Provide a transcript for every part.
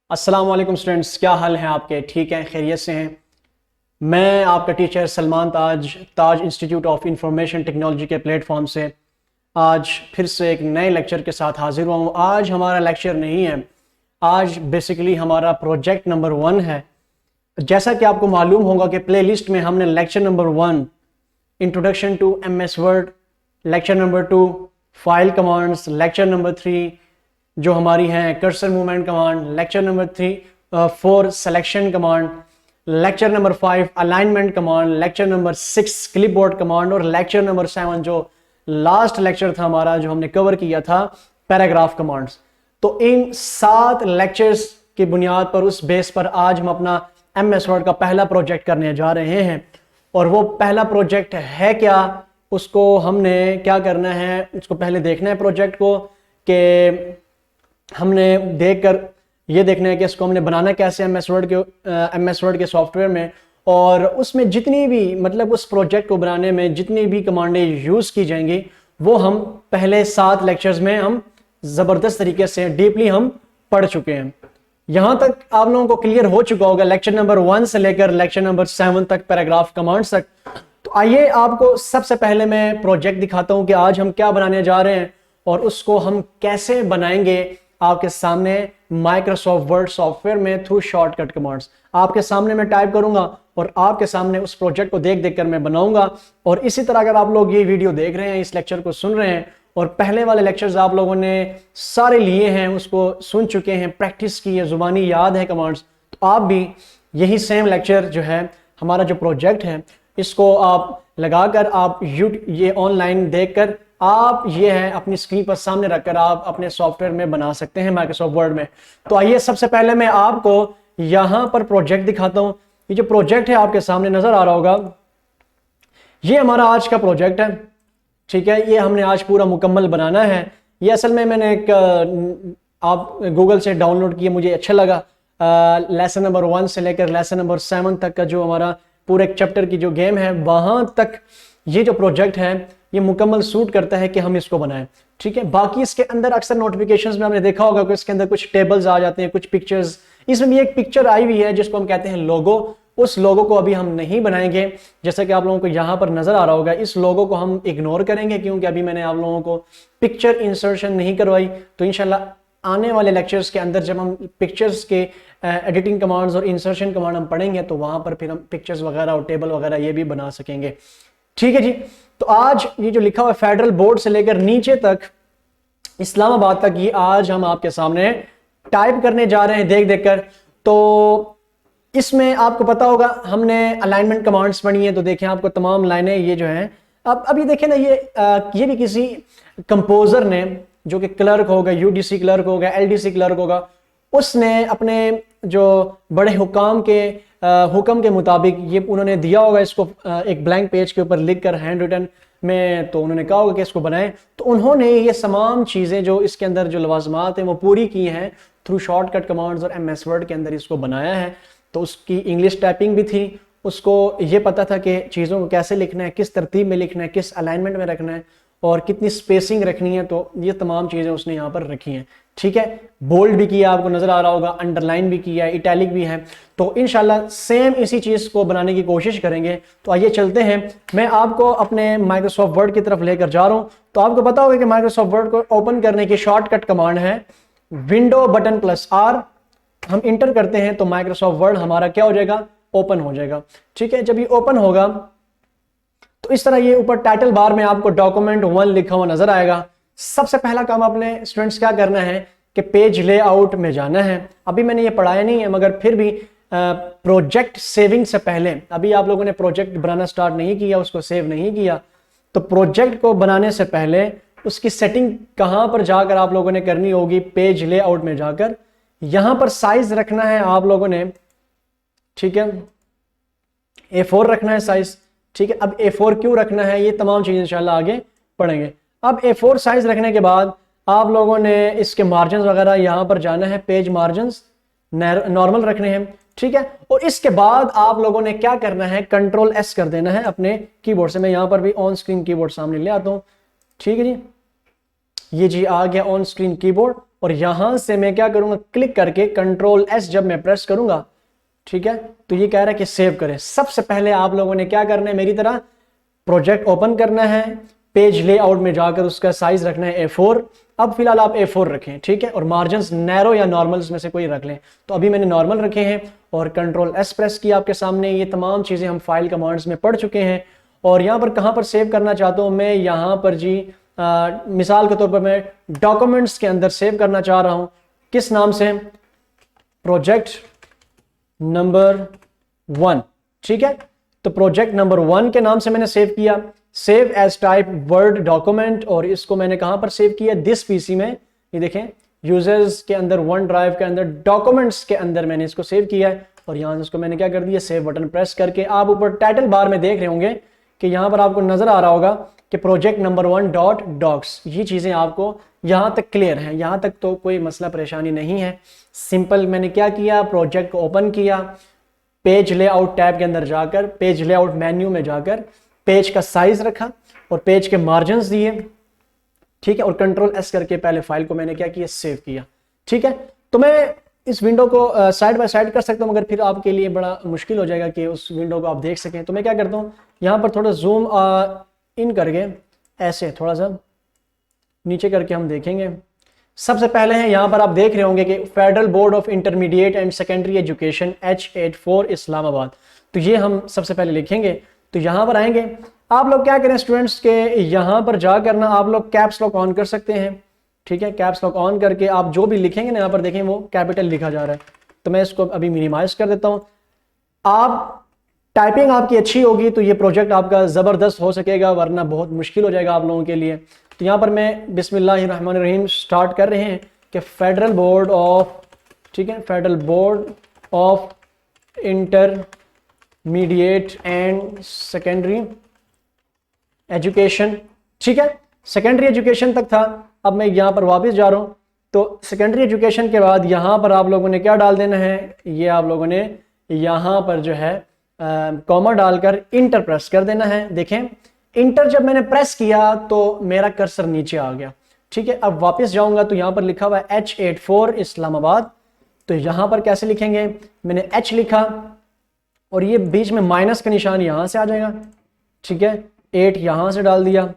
अस्सलाम वालेकुम स्टूडेंट्स, क्या हाल हैं आपके? ठीक हैं, खैरियत से हैं। मैं आपका teacher Salman Taj institute of information technology के प्लेटफॉर्म से आज फिर से एक नए लेक्चर के साथ हाजिर हुआ हूँ। आज हमारा लेक्चर नहीं है, आज बेसिकली हमारा प्रोजेक्ट नंबर 1 है। जैसा कि आपको मालूम होगा कि प्लेलिस्ट में हमने lecture number 1 introduction to MS Word, lecture number 2 file commands, lecture number 3 जो हमारी हैं cursor movement command, lecture number 4 selection command, lecture number 5 alignment command, lecture number 6 clipboard command और लेक्चर नंबर 7 जो लास्ट लेक्चर था हमारा जो हमने cover किया था पैराग्राफ कमांड्स। तो इन 7 लेक्चर्स की बुनियाद पर, उस बेस पर आज हम अपना MS वर्ड का पहला प्रोजेक्ट करने जा रहे हैं। और वो पहला प्रोजेक्ट है क्या, उसको हमने क्या करना है, उसको पहले देखना है प्रोजेक्ट को कि हमने देखकर ये देखना है कि इसको हमने बनाना कैसे MS वर्ड के सॉफ्टवेयर में, और उसमें जितनी भी मतलब उस प्रोजेक्ट को बनाने में जितनी भी कमांडें यूज़ की जाएंगी वो हम पहले 7 लेक्चर्स में हम ज़बरदस्त तरीके से डीपली हम पढ़ चुके हैं। यहाँ तक आप लोगों को क्लियर हो चुका होगा, लेक्चर नंबर 1 से लेकर लेक्चर नंबर 7 तक पैराग्राफ कमांड्स तक। तो आइए आपको सबसे पहले मैं प्रोजेक्ट दिखाता हूँ कि आज हम क्या बनाने जा रहे हैं और उसको हम कैसे बनाएंगे आपके सामने माइक्रोसॉफ्ट वर्ड सॉफ्टवेयर में थ्रू शॉर्टकट कमांड्स। आपके सामने मैं टाइप करूंगा और आपके सामने उस प्रोजेक्ट को देख देख कर मैं बनाऊंगा। और इसी तरह अगर आप लोग ये वीडियो देख रहे हैं, इस लेक्चर को सुन रहे हैं और पहले वाले लेक्चर्स आप लोगों ने सारे लिए हैं, उसको सुन चुके हैं, प्रैक्टिस की है, जुबानी याद है कमांड्स, तो आप भी यही सेम लेक्चर जो है हमारा जो प्रोजेक्ट है इसको आप लगाकर आप ये ऑनलाइन देखकर आप ये है अपनी स्क्रीन पर सामने रखकर आप अपने सॉफ्टवेयर में बना सकते हैं माइक्रोसॉफ्ट वर्ड में। तो आइए सबसे पहले मैं आपको यहां पर प्रोजेक्ट दिखाता हूं। ये जो प्रोजेक्ट है आपके सामने नजर आ रहा होगा, ये हमारा आज का प्रोजेक्ट है। ठीक है, ये हमने आज पूरा मुकम्मल बनाना है। ये असल में मैंने एक आप गूगल से डाउनलोड किया, मुझे अच्छा लगा। लेसन नंबर 1 से लेकर लेसन नंबर 7 तक का जो हमारा पूरे एक चैप्टर की जो गेम है वहां तक ये जो प्रोजेक्ट है ये मुकम्मल सूट करता है कि हम इसको बनाएं। ठीक है, बाकी इसके अंदर अक्सर नोटिफिकेशंस में हमने देखा होगा कि इसके अंदर कुछ टेबल्स आ जाते हैं, कुछ पिक्चर्स। इसमें भी एक पिक्चर आई हुई है जिसको हम कहते हैं लोगो। उस लोगो को अभी हम नहीं बनाएंगे, जैसा कि आप लोगों को यहाँ पर नजर आ रहा होगा। इस लोगो को हम इग्नोर करेंगे क्योंकि अभी मैंने आप लोगों को पिक्चर इंसर्शन नहीं करवाई। तो इंशाल्लाह आने वाले लेक्चर्स के अंदर जब हम पिक्चर्स के एडिटिंग कमांड्स और इंसर्शन कमांड हम पढ़ेंगे तो वहां पर फिर हम पिक्चर्स वगैरह और टेबल वगैरह ये भी बना सकेंगे। ठीक है जी। तो आज ये जो लिखा हुआ फेडरल बोर्ड से लेकर नीचे तक इस्लामाबाद तक, ये आज हम आपके सामने टाइप करने जा रहे हैं देख देख कर। तो इसमें आपको पता होगा हमने अलाइनमेंट कमांड्स पढ़ी हैं, तो देखें आपको तमाम लाइनें ये जो हैं अब ये देखें ना, ये भी किसी कंपोजर ने जो कि क्लर्क होगा, UDC क्लर्क होगा, LDC क्लर्क होगा, उसने अपने जो बड़े हुक्म के मुताबिक ये उन्होंने दिया होगा इसको एक ब्लैंक पेज के ऊपर लिखकर हैंड रिटन में, तो उन्होंने कहा होगा कि इसको बनाएं। तो उन्होंने ये तमाम चीज़ें जो इसके अंदर जो लवाजमात हैं वो पूरी की हैं थ्रू शॉर्टकट कमांड्स और MS वर्ड के अंदर इसको बनाया है। तो उसकी इंग्लिश टाइपिंग भी थी, उसको ये पता था कि चीज़ों को कैसे लिखना है, किस तरतीब में लिखना है, किस अलाइनमेंट में रखना है और कितनी स्पेसिंग रखनी है। तो ये तमाम चीज़ें उसने यहाँ पर रखी हैं। ठीक है, बोल्ड भी किया आपको नजर आ रहा होगा, अंडरलाइन भी किया है, इटैलिक भी है। तो इंशाल्लाह सेम इसी चीज को बनाने की कोशिश करेंगे। तो आइए चलते हैं, मैं आपको अपने माइक्रोसॉफ्ट वर्ड की तरफ लेकर जा रहा हूं। तो आपको पता होगा कि माइक्रोसॉफ्ट वर्ड को ओपन करने की शॉर्टकट कमांड है विंडो बटन +R। हम इंटर करते हैं तो माइक्रोसॉफ्ट वर्ड हमारा क्या हो जाएगा, ओपन हो जाएगा। ठीक है, जब ये ओपन होगा तो इस तरह ये ऊपर टाइटल बार में आपको डॉक्यूमेंट 1 लिखा हुआ नजर आएगा। सबसे पहला काम अपने स्टूडेंट्स क्या करना है कि पेज लेआउट में जाना है। अभी मैंने ये पढ़ाया नहीं है मगर फिर भी प्रोजेक्ट सेविंग से पहले, अभी आप लोगों ने प्रोजेक्ट बनाना स्टार्ट नहीं किया, उसको सेव नहीं किया, तो प्रोजेक्ट को बनाने से पहले उसकी सेटिंग कहां पर जाकर आप लोगों ने करनी होगी, पेज लेआउट में जाकर यहां पर साइज रखना है आप लोगों ने। ठीक है, A4 रखना है साइज। ठीक है, अब A4 क्यों रखना है ये तमाम चीजें इंशाल्लाह आगे पढ़ेंगे। अब A4 साइज रखने के बाद आप लोगों ने इसके मार्जिन वगैरह यहां पर जाना है, पेज मार्जिन नॉर्मल रखने हैं। ठीक है, और इसके बाद आप लोगों ने क्या करना है, Ctrl+S कर देना है अपने कीबोर्ड से। मैं यहां पर भी ऑन स्क्रीन कीबोर्ड सामने ले आता हूं। ठीक है जी, ये जी आ गया ऑन स्क्रीन कीबोर्ड। और यहां से मैं क्या करूंगा, क्लिक करके कंट्रोल एस जब मैं प्रेस करूंगा, ठीक है, तो ये कह रहा है कि सेव करें। सबसे पहले आप लोगों ने क्या करना है, मेरी तरह प्रोजेक्ट ओपन करना है, पेज लेआउट में जाकर उसका साइज रखना है A4। अब फिलहाल आप A4 रखें, ठीक है, और मार्जिन्स नैरो या नॉर्मल्स में से कोई रख लें। तो अभी मैंने नॉर्मल रखे हैं और कंट्रोल एस प्रेस किया आपके सामने। ये तमाम चीज़ें हम फाइल कमांड्स में पढ़ चुके हैं। और यहाँ पर कहाँ पर सेव करना चाहता हूँ मैं, यहाँ पर जी मिसाल के तौर पर मैं डॉक्यूमेंट्स के अंदर सेव करना चाह रहा हूँ। किस नाम से, प्रोजेक्ट नंबर 1, ठीक है। तो प्रोजेक्ट नंबर 1 के नाम से मैंने सेव किया, save as type Word document, और इसको मैंने कहां पर सेव किया, दिस पीसी में। ये देखें यूजर्स के अंदर, वन ड्राइव के अंदर, डॉक्यूमेंट्स के अंदर मैंने इसको सेव किया है। और यहां से इसको मैंने क्या कर दिया, सेव बटन प्रेस करके। आप ऊपर टाइटल बार में देख रहे होंगे कि यहां पर आपको नजर आ रहा होगा कि प्रोजेक्ट नंबर 1 डॉट डॉक्स। ये चीजें आपको यहां तक क्लियर है, यहां तक तो कोई मसला परेशानी नहीं है। सिंपल मैंने क्या किया, प्रोजेक्ट को ओपन किया, पेज लेआउट टैब के अंदर जाकर, पेज लेआउट मेन्यू में जाकर पेज का साइज रखा और पेज के मार्जिन्स दिए, ठीक है, और कंट्रोल एस करके पहले फाइल को मैंने क्या किया, सेव किया, ठीक है। तो मैं इस विंडो को साइड बाय साइड कर सकता हूं, मगर फिर आपके लिए बड़ा मुश्किल हो जाएगा कि उस विंडो को आप देख सकें। तो मैं क्या करता हूं, यहां पर थोड़ा जूम इन करके ऐसे थोड़ा सा नीचे करके हम देखेंगे। सबसे पहले है यहां पर आप देख रहे होंगे कि federal board of intermediate and secondary education H84 Islamabad. तो ये हम सबसे पहले लिखेंगे। तो यहां पर आएंगे, आप लोग क्या करें स्टूडेंट्स के, यहां पर जा करना आप लोग कैप्स लॉक ऑन कर सकते हैं, ठीक है। कैप्स लॉक ऑन करके आप जो भी लिखेंगे ना, यहां पर देखें वो कैपिटल लिखा जा रहा है। तो मैं इसको अभी मिनिमाइज कर देता हूं। आप टाइपिंग आपकी अच्छी होगी तो ये प्रोजेक्ट आपका जबरदस्त हो सकेगा, वरना बहुत मुश्किल हो जाएगा आप लोगों के लिए। तो यहाँ पर मैं बिस्मिल्लाहिर्रहमानिर्रहीम स्टार्ट कर रहे हैं कि फेडरल बोर्ड ऑफ, ठीक है, federal board of intermediate and secondary education, ठीक है, सेकेंडरी एजुकेशन तक था। अब मैं यहाँ पर वापस जा रहा हूँ। तो सेकेंडरी एजुकेशन के बाद यहाँ पर आप लोगों ने क्या डाल देना है, ये आप लोगों ने यहाँ पर जो है कॉमा डालकर इंटर प्रेस कर देना है। देखें इंटर जब मैंने प्रेस किया तो मेरा कर्सर नीचे आ गया, ठीक है। अब वापस जाऊंगा तो यहां पर लिखा हुआ है H84 इस्लामाबाद। तो यहां पर कैसे लिखेंगे, मैंने H लिखा और ये बीच में माइनस का निशान यहां से आ जाएगा, ठीक है, 8 यहां से डाल दिया,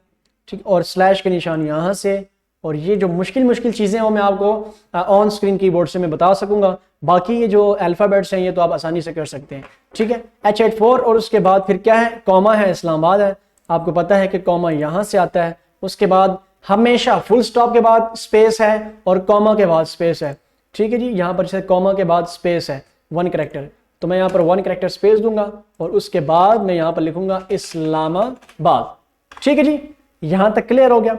ठीक, और स्लैश का निशान यहां से। और ये जो मुश्किल चीजें हैं वो मैं आपको ऑन स्क्रीन कीबोर्ड से मैं बता सकूंगा। बाकी ये जो अल्फाबेट्स हैं ये तो आप आसानी से कर सकते हैं, ठीक है। H84 और उसके बाद फिर क्या है, कॉमा है, इस्लामाबाद है। आपको पता है कि कॉमा यहां से आता है। उसके बाद हमेशा फुल स्टॉप के बाद स्पेस है और कॉमा के बाद स्पेस है, ठीक है जी। यहां पर जैसे कॉमा के बाद स्पेस है 1 कैरेक्टर, तो मैं यहां पर 1 कैरेक्टर स्पेस दूंगा और उसके बाद मैं यहां पर लिखूंगा इस्लामाबाद, ठीक है जी। यहां तक क्लियर हो गया।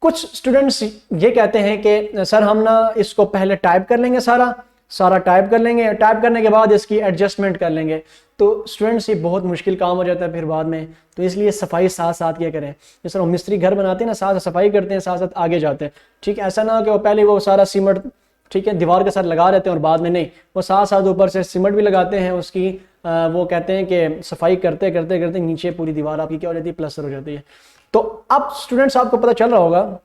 कुछ स्टूडेंट्स ये कहते हैं कि सर हम ना इसको पहले टाइप कर लेंगे, सारा टाइप कर लेंगे, टाइप करने के बाद इसकी एडजस्टमेंट कर लेंगे। तो स्टूडेंट्स ये बहुत मुश्किल काम हो जाता है फिर बाद में। तो इसलिए सफाई साथ साथ क्या करें, जैसे वो मिस्त्री घर बनाते हैं ना, साथ सफाई करते हैं, साथ साथ आगे जाते हैं, ठीक है। ऐसा ना कि वो पहले वो सारा सीमेंट, ठीक है, दीवार के साथ लगा रहते हैं और बाद में नहीं, वो साथ साथ ऊपर से सीमेंट भी लगाते हैं उसकी। वो कहते हैं कि सफाई करते करते करते नीचे पूरी दीवार आपकी क्या हो जाती है, प्लास्टर हो जाती है। तो अब स्टूडेंट्स आपको पता चल रहा होगा,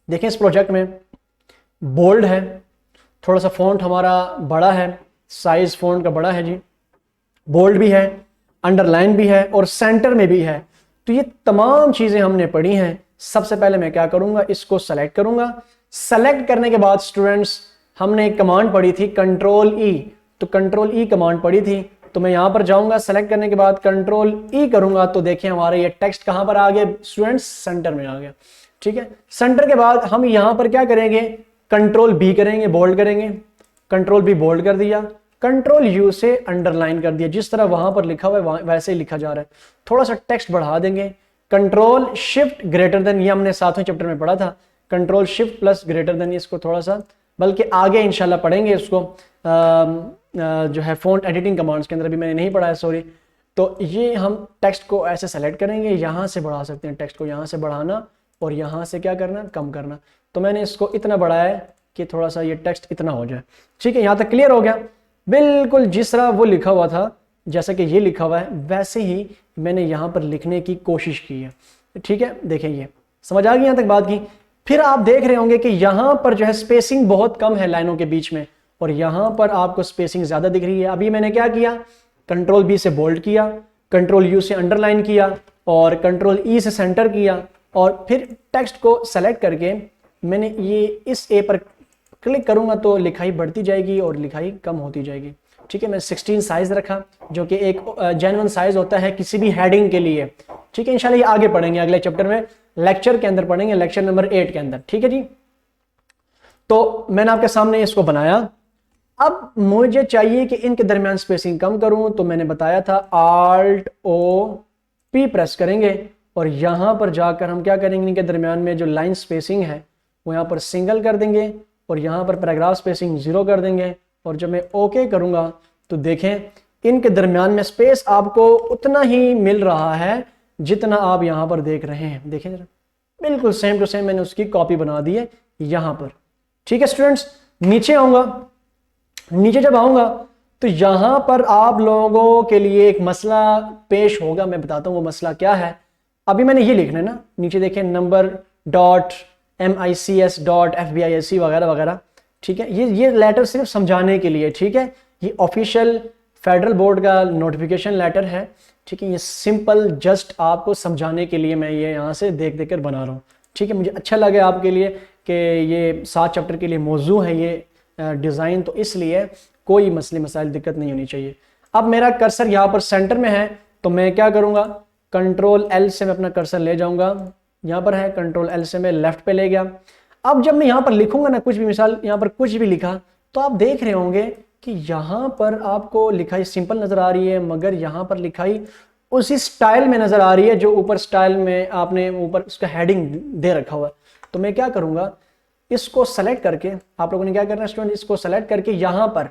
देखें इस प्रोजेक्ट में बोल्ड है, थोड़ा सा फ़ॉन्ट हमारा बड़ा है, साइज फ़ॉन्ट का बड़ा है जी, बोल्ड भी है, अंडरलाइन भी है और सेंटर में भी है। तो ये तमाम चीज़ें हमने पढ़ी हैं। सबसे पहले मैं क्या करूँगा, इसको सेलेक्ट करूँगा। सेलेक्ट करने के बाद स्टूडेंट्स हमने एक कमांड पढ़ी थी कंट्रोल ई, तो कंट्रोल ई कमांड पढ़ी थी। तो मैं यहाँ पर जाऊँगा, सेलेक्ट करने के बाद कंट्रोल ई करूँगा तो देखिए हमारा ये टेक्स्ट कहाँ पर आ गया स्टूडेंट्स, सेंटर में आ गया, ठीक है। सेंटर के बाद हम यहाँ पर क्या करेंगे, कंट्रोल बी करेंगे, बोल्ड करेंगे, कंट्रोल बी बोल्ड कर दिया, कंट्रोल यू से अंडरलाइन कर दिया। जिस तरह वहां पर लिखा हुआ है वैसे ही लिखा जा रहा है। थोड़ा सा टेक्स्ट बढ़ा देंगे, कंट्रोल शिफ्ट ग्रेटर देन, ये हमने 7वें चैप्टर में पढ़ा था, control shift plus greater than, इसको थोड़ा सा, बल्कि आगे इंशाल्लाह पढ़ेंगे इसको जो है फ़ॉन्ट एडिटिंग कमांड्स के अंदर, भी मैंने नहीं पढ़ा है सॉरी। तो ये हम टेक्स्ट को ऐसे सेलेक्ट करेंगे, यहाँ से बढ़ा सकते हैं टेक्स्ट को, यहाँ से बढ़ाना और यहाँ से क्या करना, कम करना। तो मैंने इसको इतना बढ़ाया है कि थोड़ा सा ये टेक्स्ट इतना हो जाए, ठीक है। यहाँ तक क्लियर हो गया। बिल्कुल जिस तरह वो लिखा हुआ था, जैसा कि ये लिखा हुआ है, वैसे ही मैंने यहाँ पर लिखने की कोशिश की है, ठीक है। देखें ये समझ आ गई यहाँ तक बात की। फिर आप देख रहे होंगे कि यहां पर जो है स्पेसिंग बहुत कम है लाइनों के बीच में, और यहां पर आपको स्पेसिंग ज्यादा दिख रही है। अभी मैंने क्या किया, कंट्रोल बी से बोल्ड किया, कंट्रोल यू से अंडरलाइन किया, और कंट्रोल ई से सेंटर किया, और फिर टेक्स्ट को सेलेक्ट करके मैंने ये इस ए पर क्लिक करूंगा तो लिखाई बढ़ती जाएगी और लिखाई कम होती जाएगी। ठीक है, मैं 16 साइज रखा, जो कि एक जेन्युइन साइज होता है किसी भी हेडिंग के लिए। ठीक है, इंशाल्लाह ये आगे पढ़ेंगे अगले चैप्टर में, लेक्चर के अंदर पढ़ेंगे, लेक्चर नंबर 8 के अंदर। ठीक है जी, तो मैंने आपके सामने इसको बनाया। अब मुझे चाहिए कि इनके दरमियान स्पेसिंग कम करूं, तो मैंने बताया था Alt O P प्रेस करेंगे, और यहां पर जाकर हम क्या करेंगे, इनके दरमियान में जो लाइन स्पेसिंग है वो यहां पर सिंगल कर देंगे, और यहां पर पैराग्राफ स्पेसिंग 0 कर देंगे। और जब मैं ओके करूंगा तो देखें इनके दरमियान में स्पेस आपको उतना ही मिल रहा है जितना आप यहां पर देख रहे हैं। देखें जरा, बिल्कुल सेम टू सेम मैंने उसकी कॉपी बना दी है यहां पर। ठीक है स्टूडेंट्स, नीचे आऊंगा, नीचे जब आऊंगा तो यहां पर आप लोगों के लिए एक मसला पेश होगा, मैं बताता हूं वो मसला क्या है। अभी मैंने ये लिखना है ना, नीचे देखें number dot MICS dot FBISC वगैरह वगैरह। ठीक है, ये लेटर सिर्फ समझाने के लिए। ठीक है, ये ऑफिशियल फेडरल बोर्ड का नोटिफिकेशन लेटर है। ठीक है, ये सिंपल जस्ट आपको समझाने के लिए मैं ये यहाँ से देख देख कर बना रहा हूँ। ठीक है, मुझे अच्छा लगे आपके लिए कि ये 7 चैप्टर के लिए मौजू है ये डिज़ाइन, तो इसलिए कोई मसले मसाइल दिक्कत नहीं होनी चाहिए। अब मेरा कर्सर यहाँ पर सेंटर में है, तो मैं क्या करूँगा, कंट्रोल L से मैं अपना कर्सर ले जाऊँगा, यहाँ पर है, कंट्रोल L से मैं लेफ्ट पे ले गया। अब जब मैं यहाँ पर लिखूंगा ना कुछ भी, मिसाल यहाँ पर कुछ भी लिखा, तो आप देख रहे होंगे कि यहाँ पर आपको लिखाई सिंपल नज़र आ रही है, मगर यहाँ पर लिखाई उसी स्टाइल में नज़र आ रही है जो ऊपर स्टाइल में आपने ऊपर उसका हेडिंग दे रखा हुआ है। तो मैं क्या करूँगा, इसको सेलेक्ट करके, आप लोगों ने क्या करना है स्टूडेंट, इसको सेलेक्ट करके यहाँ पर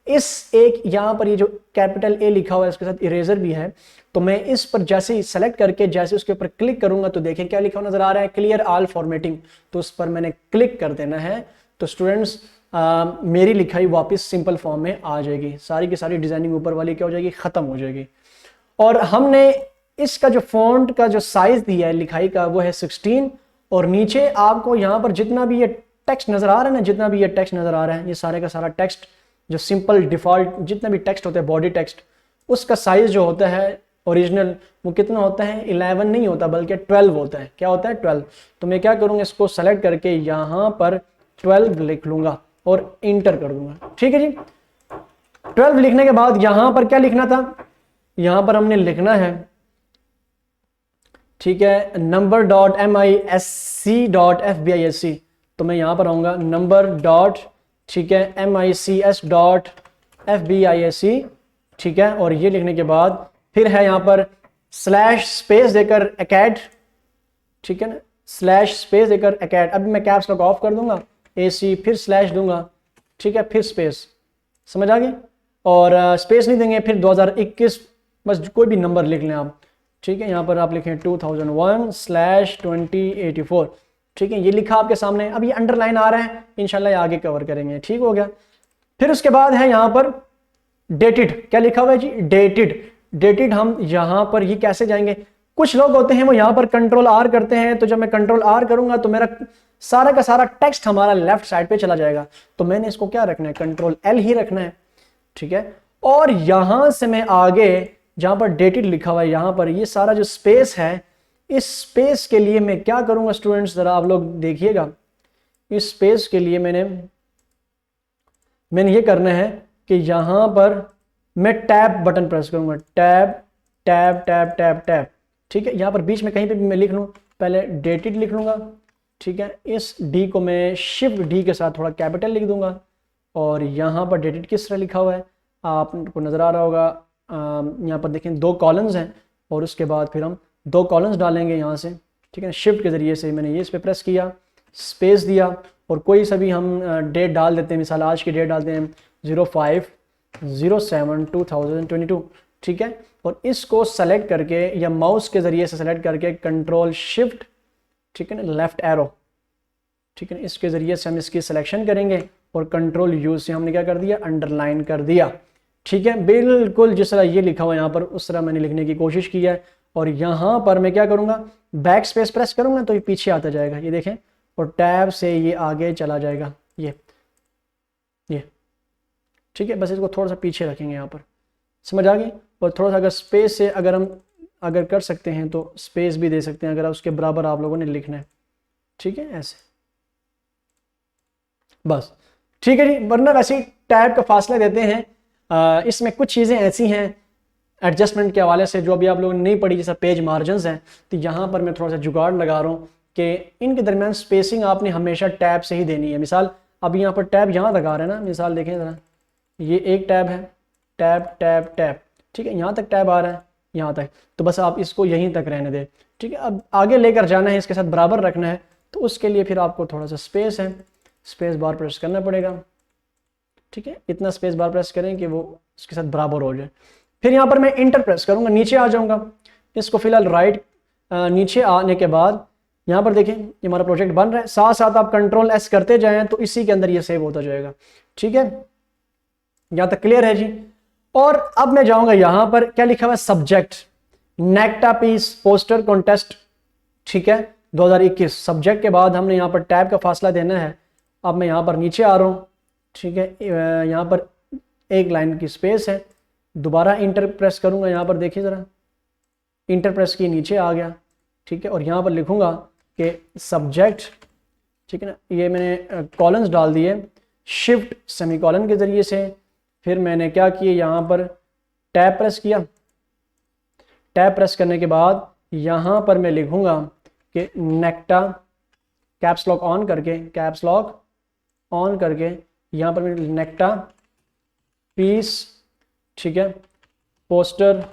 इस एक यहाँ पर ये जो कैपिटल A लिखा हुआ है इसके साथ इरेजर भी है, तो मैं इस पर जैसे ही सेलेक्ट करके जैसे उसके ऊपर क्लिक करूंगा तो देखें क्या लिखा हुआ नजर आ रहा है, क्लियर ऑल फॉर्मेटिंग। तो उस पर मैंने क्लिक कर देना है, तो स्टूडेंट्स मेरी लिखाई वापस सिंपल फॉर्म में आ जाएगी, सारी की सारी डिजाइनिंग ऊपर वाली क्या हो जाएगी, खत्म हो जाएगी। और हमने इसका जो फॉन्ट का जो साइज दिया है लिखाई का वो है 16, और नीचे आपको यहाँ पर जितना भी ये टेक्स्ट नजर आ रहा है ना, जितना भी ये टेक्स्ट नजर आ रहा है, ये सारे का सारा टेक्स्ट जो सिंपल डिफॉल्ट जितना भी टेक्स्ट होता है बॉडी टेक्स्ट, उसका साइज जो होता है ओरिजिनल वो कितना होता है, 11 नहीं होता बल्कि 12 होता है। क्या होता है, 12। तो मैं क्या करूँगा, इसको सेलेक्ट करके यहाँ पर 12 लिख लूंगा और इंटर कर दूंगा। ठीक है जी, 12 लिखने के बाद यहाँ पर क्या लिखना था, यहाँ पर हमने लिखना है, ठीक है, number dot MISC dot FBISC। तो मैं यहाँ पर आऊँगा नंबर डॉट, ठीक है, MICS डॉट FBISC। ठीक है, और ये लिखने के बाद फिर है यहाँ पर स्लैश स्पेस देकर अकैड, ठीक है ना, स्लैश स्पेस देकर अकैड। अभी मैं कैप्स लॉक ऑफ कर दूंगा, AC, फिर स्लैश दूंगा, ठीक है, फिर स्पेस, समझ आ गई। और स्पेस नहीं देंगे, फिर 2021 बस कोई भी नंबर लिख लें आप। ठीक है, यहाँ पर आप लिखें 2001/2084। ठीक है, ये लिखा आपके सामने। अब ये अंडरलाइन आ रहा है, इंशाल्लाह ये आगे कवर करेंगे। ठीक हो गया। फिर उसके बाद है यहाँ पर डेटेड, क्या लिखा हुआ है जी, डेटेड। डेटेड हम यहाँ पर ये कैसे जाएंगे, कुछ लोग होते हैं वो यहाँ पर कंट्रोल R करते हैं, तो जब मैं कंट्रोल R करूंगा तो मेरा सारा का सारा टेक्स्ट हमारा लेफ्ट साइड पे चला जाएगा। तो मैंने इसको क्या रखना है, कंट्रोल L ही रखना है। ठीक है, और यहां से मैं आगे जहां पर डेटेड लिखा हुआ है, यहां पर ये सारा जो स्पेस है, इस स्पेस के लिए मैं क्या करूंगा स्टूडेंट्स, जरा आप लोग देखिएगा। इस स्पेस के लिए मैंने ये करना है कि यहां पर मैं टैब बटन प्रेस करूंगा, tab tab tab tab tab. ठीक है, यहां पर बीच में कहीं पे भी मैं लिख लूं, पहले डेटेड लिख लूंगा। ठीक है, इस D को मैं शिफ्ट D के साथ थोड़ा कैपिटल लिख दूंगा, और यहाँ पर डेटेड किस तरह लिखा हुआ है आपको नज़र आ रहा होगा। यहाँ पर देखें 2 कॉलम्स हैं, और उसके बाद फिर हम 2 कॉलम्स डालेंगे यहाँ से। ठीक है, शिफ्ट के ज़रिए से मैंने ये इस पर प्रेस किया, स्पेस दिया, और कोई सा भी हम डेट डाल देते हैं, मिसाल आज की डेट डालते हैं 05/07/2022। ठीक है, और इसको सेलेक्ट करके या माउस के ज़रिए से सेलेक्ट करके कंट्रोल शिफ्ट, ठीक है ना, लेफ्ट एरो, ठीक है, इसके ज़रिए से हम इसकी सिलेक्शन करेंगे, और कंट्रोल U से हमने क्या कर दिया, अंडरलाइन कर दिया। ठीक है, बिल्कुल जिस तरह ये लिखा हुआ है यहाँ पर उस तरह मैंने लिखने की कोशिश की है। और यहाँ पर मैं क्या करूँगा, बैक स्पेस प्रेस करूँगा तो ये पीछे आता जाएगा, ये देखें, और टैब से ये आगे चला जाएगा, ये ठीक है। बस इसको थोड़ा सा पीछे रखेंगे यहाँ पर, समझ आ गई। और थोड़ा सा अगर स्पेस से अगर कर सकते हैं तो स्पेस भी दे सकते हैं, अगर उसके बराबर आप लोगों ने लिखना है, ठीक है, ऐसे बस, ठीक है जी। वरना वैसे ही टैब का फासला देते हैं। इसमें कुछ चीज़ें ऐसी हैं एडजस्टमेंट के हवाले से जो अभी आप लोगों ने नहीं पढ़ी, जैसा पेज मार्जिनस हैं, तो यहाँ पर मैं थोड़ा सा जुगाड़ लगा रहा हूँ कि इनके दरमियान स्पेसिंग आपने हमेशा टैब से ही देनी है। मिसाल अब यहाँ पर टैब यहाँ तक आ रहा है ना, मिसाल देखें ज़रा, ये एक टैब है, टैब टैब टैब, ठीक है, यहाँ तक टैब आ रहा है, यहाँ तक, तो बस आप इसको यहीं तक रहने दें, ठीक है। अब आगे लेकर जाना है, इसके साथ बराबर रखना है, तो उसके लिए फिर आपको थोड़ा सा स्पेस है, स्पेस बार प्रेस करना पड़ेगा, ठीक है। इतना स्पेस बार प्रेस करें कि वो उसके साथ बराबर हो जाए। फिर यहाँ पर मैं इंटर प्रेस करूँगा, नीचे आ जाऊँगा, इसको फिलहाल राइट, नीचे आने के बाद यहाँ पर देखें ये हमारा प्रोजेक्ट बन रहा है, साथ साथ आप कंट्रोल एस करते जाएं तो इसी के अंदर ये सेव होता जाएगा, ठीक है। यहाँ तक क्लियर है जी। और अब मैं जाऊँगा यहाँ पर, क्या लिखा हुआ है, subject NACTA peace poster contest, ठीक है, 2021। सब्जेक्ट के बाद हमने यहाँ पर टैब का फासला देना है। अब मैं यहाँ पर नीचे आ रहा हूँ, ठीक है, यहाँ पर एक लाइन की स्पेस है, दोबारा इंटर प्रेस करूँगा, यहाँ पर देखिए ज़रा, इंटर प्रेस की नीचे आ गया, ठीक है। और यहाँ पर लिखूँगा कि सब्जेक्ट, ठीक है ना, ये मैंने कॉलन्स डाल दिए, शिफ्ट सेमीकॉलन के ज़रिए से। फिर मैंने क्या किया, यहाँ पर टैब प्रेस किया, टैब प्रेस करने के बाद यहाँ पर मैं लिखूँगा कि नेक्टा, कैप्स लॉक ऑन करके, कैप्स लॉक ऑन करके यहाँ पर मैं नेक्टा पीस, ठीक है, पोस्टर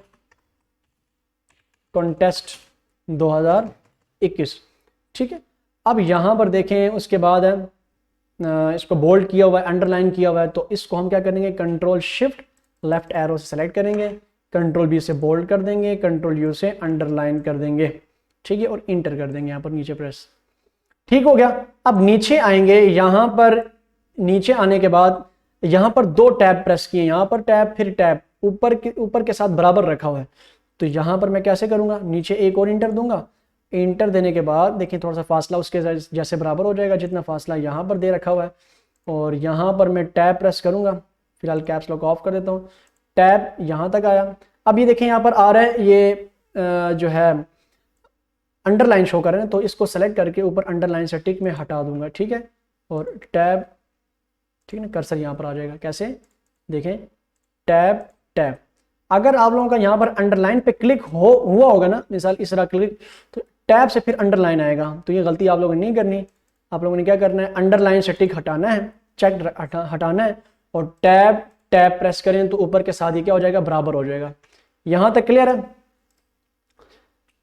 कॉन्टेस्ट 2021, ठीक है। अब यहाँ पर देखें, उसके बाद है इसको बोल्ड किया हुआ है, अंडरलाइन किया हुआ है, तो इसको हम क्या करेंगे, कंट्रोल शिफ्ट लेफ्ट एरो से सेलेक्ट करेंगे, कंट्रोल बी से बोल्ड कर देंगे, कंट्रोल यू से अंडरलाइन कर देंगे, ठीक है, और इंटर कर देंगे यहाँ पर नीचे प्रेस, ठीक हो गया। अब नीचे आएंगे, यहाँ पर नीचे आने के बाद यहाँ पर दो टैब प्रेस किए, यहाँ पर टैब फिर टैब, ऊपर के साथ बराबर रखा हुआ है, तो यहाँ पर मैं कैसे करूँगा, नीचे एक और इंटर दूंगा, इंटर देने के बाद देखिए थोड़ा सा फासला उसके जैसे बराबर हो जाएगा जितना फासला यहाँ पर दे रखा हुआ है, और यहाँ पर मैं टैब प्रेस करूँगा, फिलहाल कैप्स लॉक ऑफ कर देता हूँ, टैब यहाँ तक आया। अब ये देखें यहाँ पर आ रहा है, ये जो है अंडरलाइन शो कर रहे हैं, तो इसको सेलेक्ट करके ऊपर अंडरलाइन से टिक में हटा दूंगा, ठीक है, और टैब, ठीक है ना, कर्सर यहाँ पर आ जाएगा, कैसे देखें, टैब टैब। अगर आप लोगों का यहाँ पर अंडरलाइन पे क्लिक हुआ होगा ना, मिसाल इस तरह क्लिक, तो टैब से फिर अंडरलाइन आएगा, तो ये गलती आप लोगों ने नहीं करनी। आप लोगों ने क्या करना है, अंडरलाइन से टिक हटाना है, चेक हटाना है, और टैब टैब प्रेस करें तो ऊपर के साथ ही क्या हो जाएगा, बराबर हो जाएगा। यहाँ तक क्लियर है,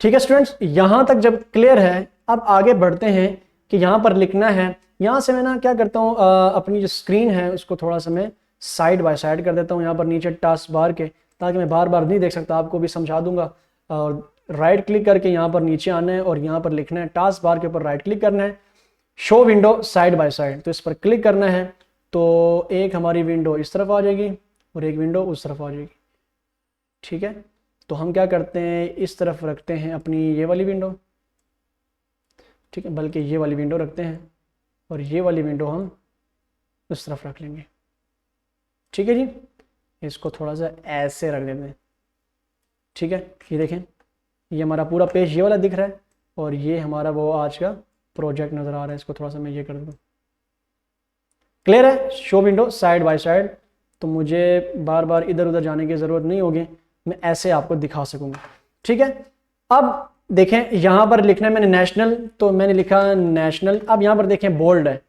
ठीक है स्टूडेंट्स। यहाँ तक जब क्लियर है, अब आगे बढ़ते हैं कि यहाँ पर लिखना है। यहाँ से मैं ना क्या करता हूँ, अपनी जो स्क्रीन है उसको थोड़ा सा मैं साइड बाय साइड कर देता हूँ, यहाँ पर नीचे टास्क बार के, ताकि मैं बार बार नहीं देख सकता, आपको भी समझा दूंगा। और राइट क्लिक करके यहाँ पर नीचे आना है और यहाँ पर लिखना है, टास्क बार के ऊपर राइट क्लिक करना है, show window side by side, तो इस पर क्लिक करना है, तो एक हमारी विंडो इस तरफ आ जाएगी और एक विंडो उस तरफ आ जाएगी, ठीक है। तो हम क्या करते हैं, इस तरफ रखते हैं अपनी ये वाली विंडो, ठीक है, बल्कि ये वाली विंडो रखते हैं, और ये वाली विंडो हम उस तरफ रख लेंगे, ठीक है जी। इसको थोड़ा सा ऐसे रख देते हैं, ठीक है। ये देखें, ये हमारा पूरा पेज ये वाला दिख रहा है, और ये हमारा वो आज का प्रोजेक्ट नज़र आ रहा है। इसको थोड़ा सा मैं ये कर दूँ, क्लियर है, show window side by side, तो मुझे बार बार इधर उधर जाने की ज़रूरत नहीं होगी, मैं ऐसे आपको दिखा सकूँगा, ठीक है। अब देखें, यहाँ पर लिखना है मैंने नेशनल, तो मैंने लिखा नेशनल। अब यहाँ पर देखें बोल्ड है,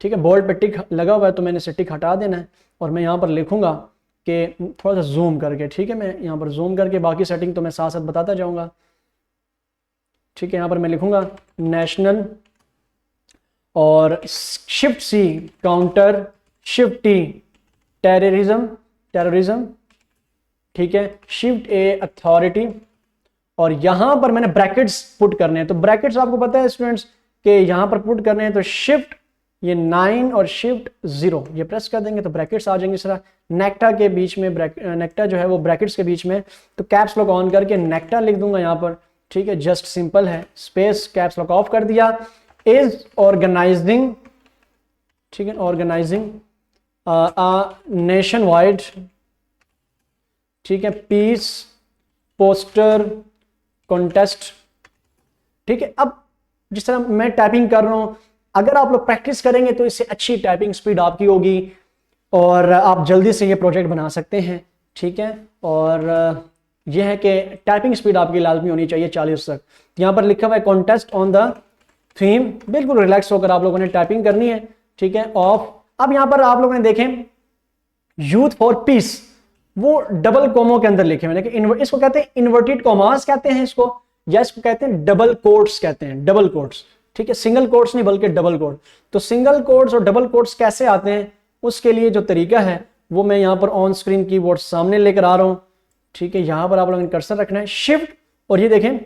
ठीक है, बोल्ड पे टिक लगा हुआ है, तो मैंने इसे टिक हटा देना है, और मैं यहाँ पर लिखूँगा कि थोड़ा सा जूम करके, ठीक है, मैं यहाँ पर जूम करके, बाकी सेटिंग तो मैं साथ साथ बताता जाऊँगा, ठीक है। यहाँ पर मैं लिखूँगा नेशनल, और shift C counter, shift T terrorism, ठीक है, शिफ्ट ए अथॉरिटी, और यहाँ पर मैंने ब्रैकेट्स पुट करने हैं। तो ब्रैकेट्स आपको पता है स्टूडेंट्स कि यहाँ पर पुट करने हैं, तो शिफ्ट ये 9 और शिफ्ट 0 ये प्रेस कर देंगे तो ब्रैकेट्स आ जाएंगे। इस तरह नेक्टा के बीच में, नेक्टा जो है वो ब्रैकेट्स के बीच में, तो कैप्स लॉक ऑन करके नेक्टा लिख दूंगा यहाँ पर, ठीक है, जस्ट सिंपल है, स्पेस कैप्स लॉक ऑफ कर दिया, इज ऑर्गेनाइजिंग, ठीक है, ऑर्गेनाइजिंग नेशन वाइड, ठीक है, पीस पोस्टर कॉन्टेस्ट। ठीक है, अब जिस तरह मैं टाइपिंग कर रहा हूं, अगर आप लोग प्रैक्टिस करेंगे तो इससे अच्छी टाइपिंग स्पीड आपकी होगी और आप जल्दी से ये प्रोजेक्ट बना सकते हैं। ठीक है, और यह है कि टाइपिंग स्पीड आपकी लाजमी होनी चाहिए 40 तक। यहाँ पर लिखा हुआ है कॉन्टेस्ट ऑन द थीम, बिल्कुल रिलैक्स होकर आप लोगों ने टाइपिंग करनी है। ठीक है, ऑफ, अब यहाँ पर आप लोगों ने देखें यूथ फॉर पीस, वो डबल कोमो के अंदर लिखे हुए, लेकिन इसको कहते हैं इन्वर्टेड कोमास कहते हैं इसको, या इसको कहते हैं डबल कोट्स कहते हैं, डबल कोट्स। ठीक है, सिंगल कोट्स नहीं बल्कि डबल कोट। तो सिंगल कोट्स और डबल कोट्स कैसे आते हैं, उसके लिए जो तरीका है वो मैं यहाँ पर ऑन स्क्रीन कीबोर्ड सामने लेकर आ रहा हूँ। ठीक है, यहाँ पर आप लोगों ने कर्सर रखना है शिफ्ट, और ये देखें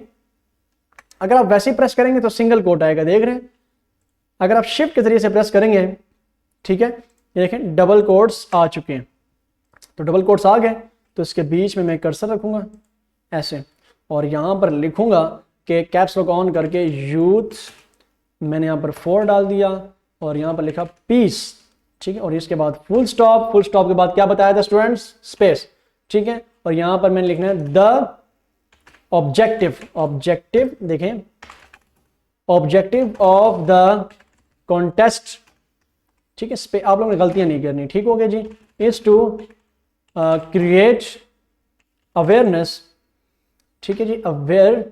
अगर आप वैसे ही प्रेस करेंगे तो सिंगल कोट आएगा, देख रहे हैं। अगर आप शिफ्ट के जरिए से प्रेस करेंगे, ठीक है, ये देखें डबल कोट्स आ चुके हैं। तो डबल कोट्स आ गए तो इसके बीच में मैं कर्सर रखूंगा ऐसे, और यहाँ पर लिखूंगा कि कैप्स लॉक ऑन करके यूथ, मैंने यहाँ पर 4 डाल दिया और यहाँ पर लिखा पीस। ठीक है, और इसके बाद फुल स्टॉप, फुल स्टॉप के बाद क्या बताया था स्टूडेंट्स, स्पेस। ठीक है, और यहाँ पर मैंने लिखना है द ऑब्जेक्टिव, ऑब्जेक्टिव देखें, ऑब्जेक्टिव ऑफ द कॉन्टेस्ट। ठीक है, आप लोगों ने गलतियां नहीं करनी, ठीक हो गया जी। इज टू क्रिएट अवेयरनेस, ठीक है जी, अवेयर।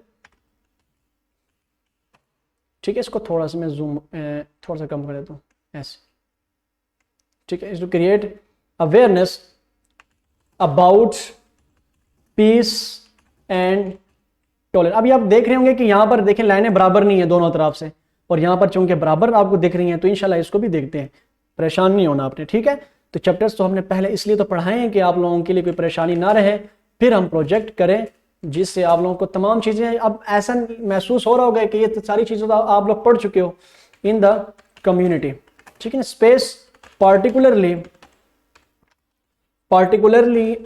ठीक है, इसको थोड़ा सा मैं जूम थोड़ा सा कम कर देता हूँ ऐसे। ठीक है, is to create awareness about peace and tolerance. अभी आप देख रहे होंगे कि यहाँ पर देखें लाइनें बराबर नहीं है दोनों तरफ से, और यहाँ पर चूंकि बराबर आपको दिख रही हैं तो इंशाल्लाह इसको भी देखते हैं, परेशान नहीं होना आपने। ठीक है, तो चैप्टर्स तो हमने पहले इसलिए तो पढ़ाए हैं कि आप लोगों के लिए कोई परेशानी ना रहे, फिर हम प्रोजेक्ट करें जिससे आप लोगों को तमाम चीज़ें, अब ऐसा महसूस हो रहा होगा कि ये तो सारी चीज़ें तो आप लोग पढ़ चुके हो इन द कम्युनिटी। ठीक है, स्पेस पार्टिकुलरली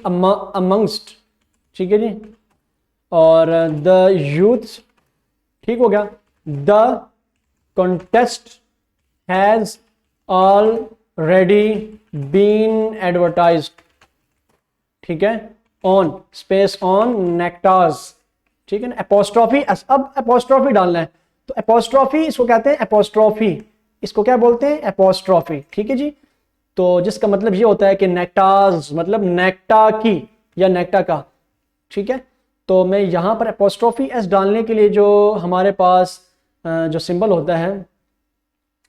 अमंगस्ट, ठीक है जी, और द यूथ, ठीक हो गया, the contest has already been advertised. ठीक है, ऑन स्पेस ऑन नेक्टार्स। ठीक है ना, एपोस्ट्रॉफी, अब एपोस्ट्रॉफी डालना है तो एपोस्ट्रॉफी इसको कहते हैं, एपोस्ट्रॉफी इसको क्या बोलते हैं, एपोस्ट्रॉफी। ठीक है जी, तो जिसका मतलब ये होता है कि नेक्टार्स मतलब नेक्टा की या नेक्टा का। ठीक है, तो मैं यहाँ पर एपोस्ट्रॉफी एस डालने के लिए जो हमारे पास जो सिंबल होता है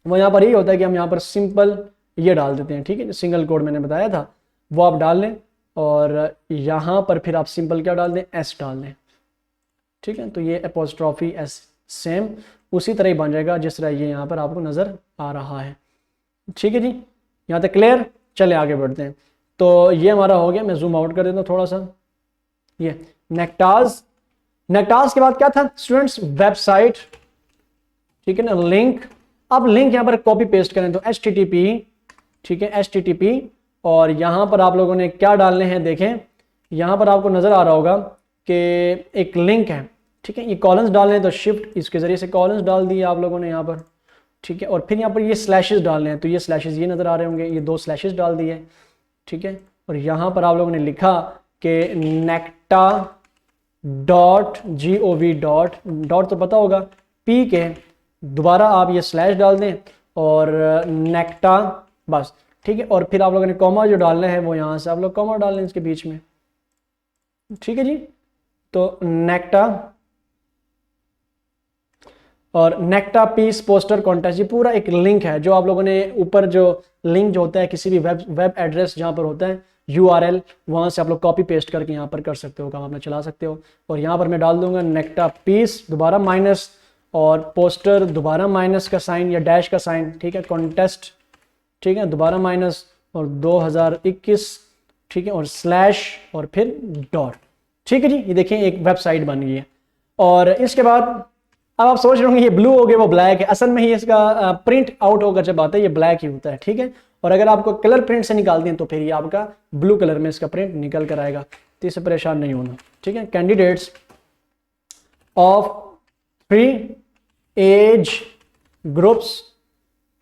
वो यहाँ पर यही होता है कि हम यहाँ पर सिंपल ये डाल देते हैं। ठीक है, सिंगल कोड मैंने बताया था वो आप डाल लें, और यहाँ पर फिर आप सिंपल क्या डाल दें, एस डाल दें। ठीक है, तो ये एपोस्ट्रॉफी एस सेम उसी तरह ही बन जाएगा जिस तरह ये यहाँ पर आपको नज़र आ रहा है। ठीक है जी, यहाँ तक क्लियर, चले आगे बढ़ते हैं। तो ये हमारा हो गया, मैं जूम आउट कर देता हूँ थोड़ा सा। ये नेक्टार्स, नेक्टार्स के बाद क्या था स्टूडेंट्स, वेबसाइट। ठीक है ना, लिंक। अब लिंक यहाँ पर कॉपी पेस्ट करें तो HTTP, ठीक है, HTTP, और यहाँ पर आप लोगों ने क्या डालने हैं, देखें यहाँ पर आपको नज़र आ रहा होगा कि एक लिंक है। ठीक है, ये कॉलम्स डालने हैं तो शिफ्ट इसके ज़रिए से कॉलम्स डाल दिए आप लोगों ने यहाँ पर। ठीक है, और फिर यहाँ पर ये स्लैशेस डालने हैं तो ये स्लैशेस ये नज़र आ रहे होंगे, ये 2 स्लैशेस डाल दिए। ठीक है, और यहाँ पर आप लोगों ने लिखा कि नेक्टा .gov डॉट तो पता होगा, पी के दोबारा आप ये स्लैश डाल दें और नेक्टा बस। ठीक है, और फिर आप लोगों ने कॉमा जो डालना है वो यहाँ से आप लोग कॉमा डाल लें इसके बीच में। ठीक है जी, तो नेक्टा और नेक्टा पीस पोस्टर कॉन्टेस्ट, ये पूरा एक लिंक है जो आप लोगों ने ऊपर जो लिंक जो होता है किसी भी वेब एड्रेस जहाँ पर होता है URL, वहाँ से आप लोग कॉपी पेस्ट करके यहाँ पर कर सकते हो, काम अपना चला सकते हो। और यहाँ पर मैं डाल दूंगा नेक्टा पीस दोबारा माइनस और पोस्टर दोबारा माइनस का साइन या डैश का साइन। ठीक है, कॉन्टेस्ट, ठीक है, दोबारा माइनस और 2021, ठीक है, और स्लैश और फिर डॉट। ठीक है जी, ये देखिए एक वेबसाइट बन गई है। और इसके बाद अब आप सोच रहे होंगे ये ब्लू हो गया वो ब्लैक है, असल में ही इसका प्रिंट आउट होकर जब आता है ये ब्लैक ही होता है। ठीक है, और अगर आपको कलर प्रिंट से निकाल दें तो फिर ये आपका ब्लू कलर में इसका प्रिंट निकल कर आएगा, तो इससे परेशान नहीं होना। ठीक है, कैंडिडेट्स ऑफ 3 एज ग्रुप्स,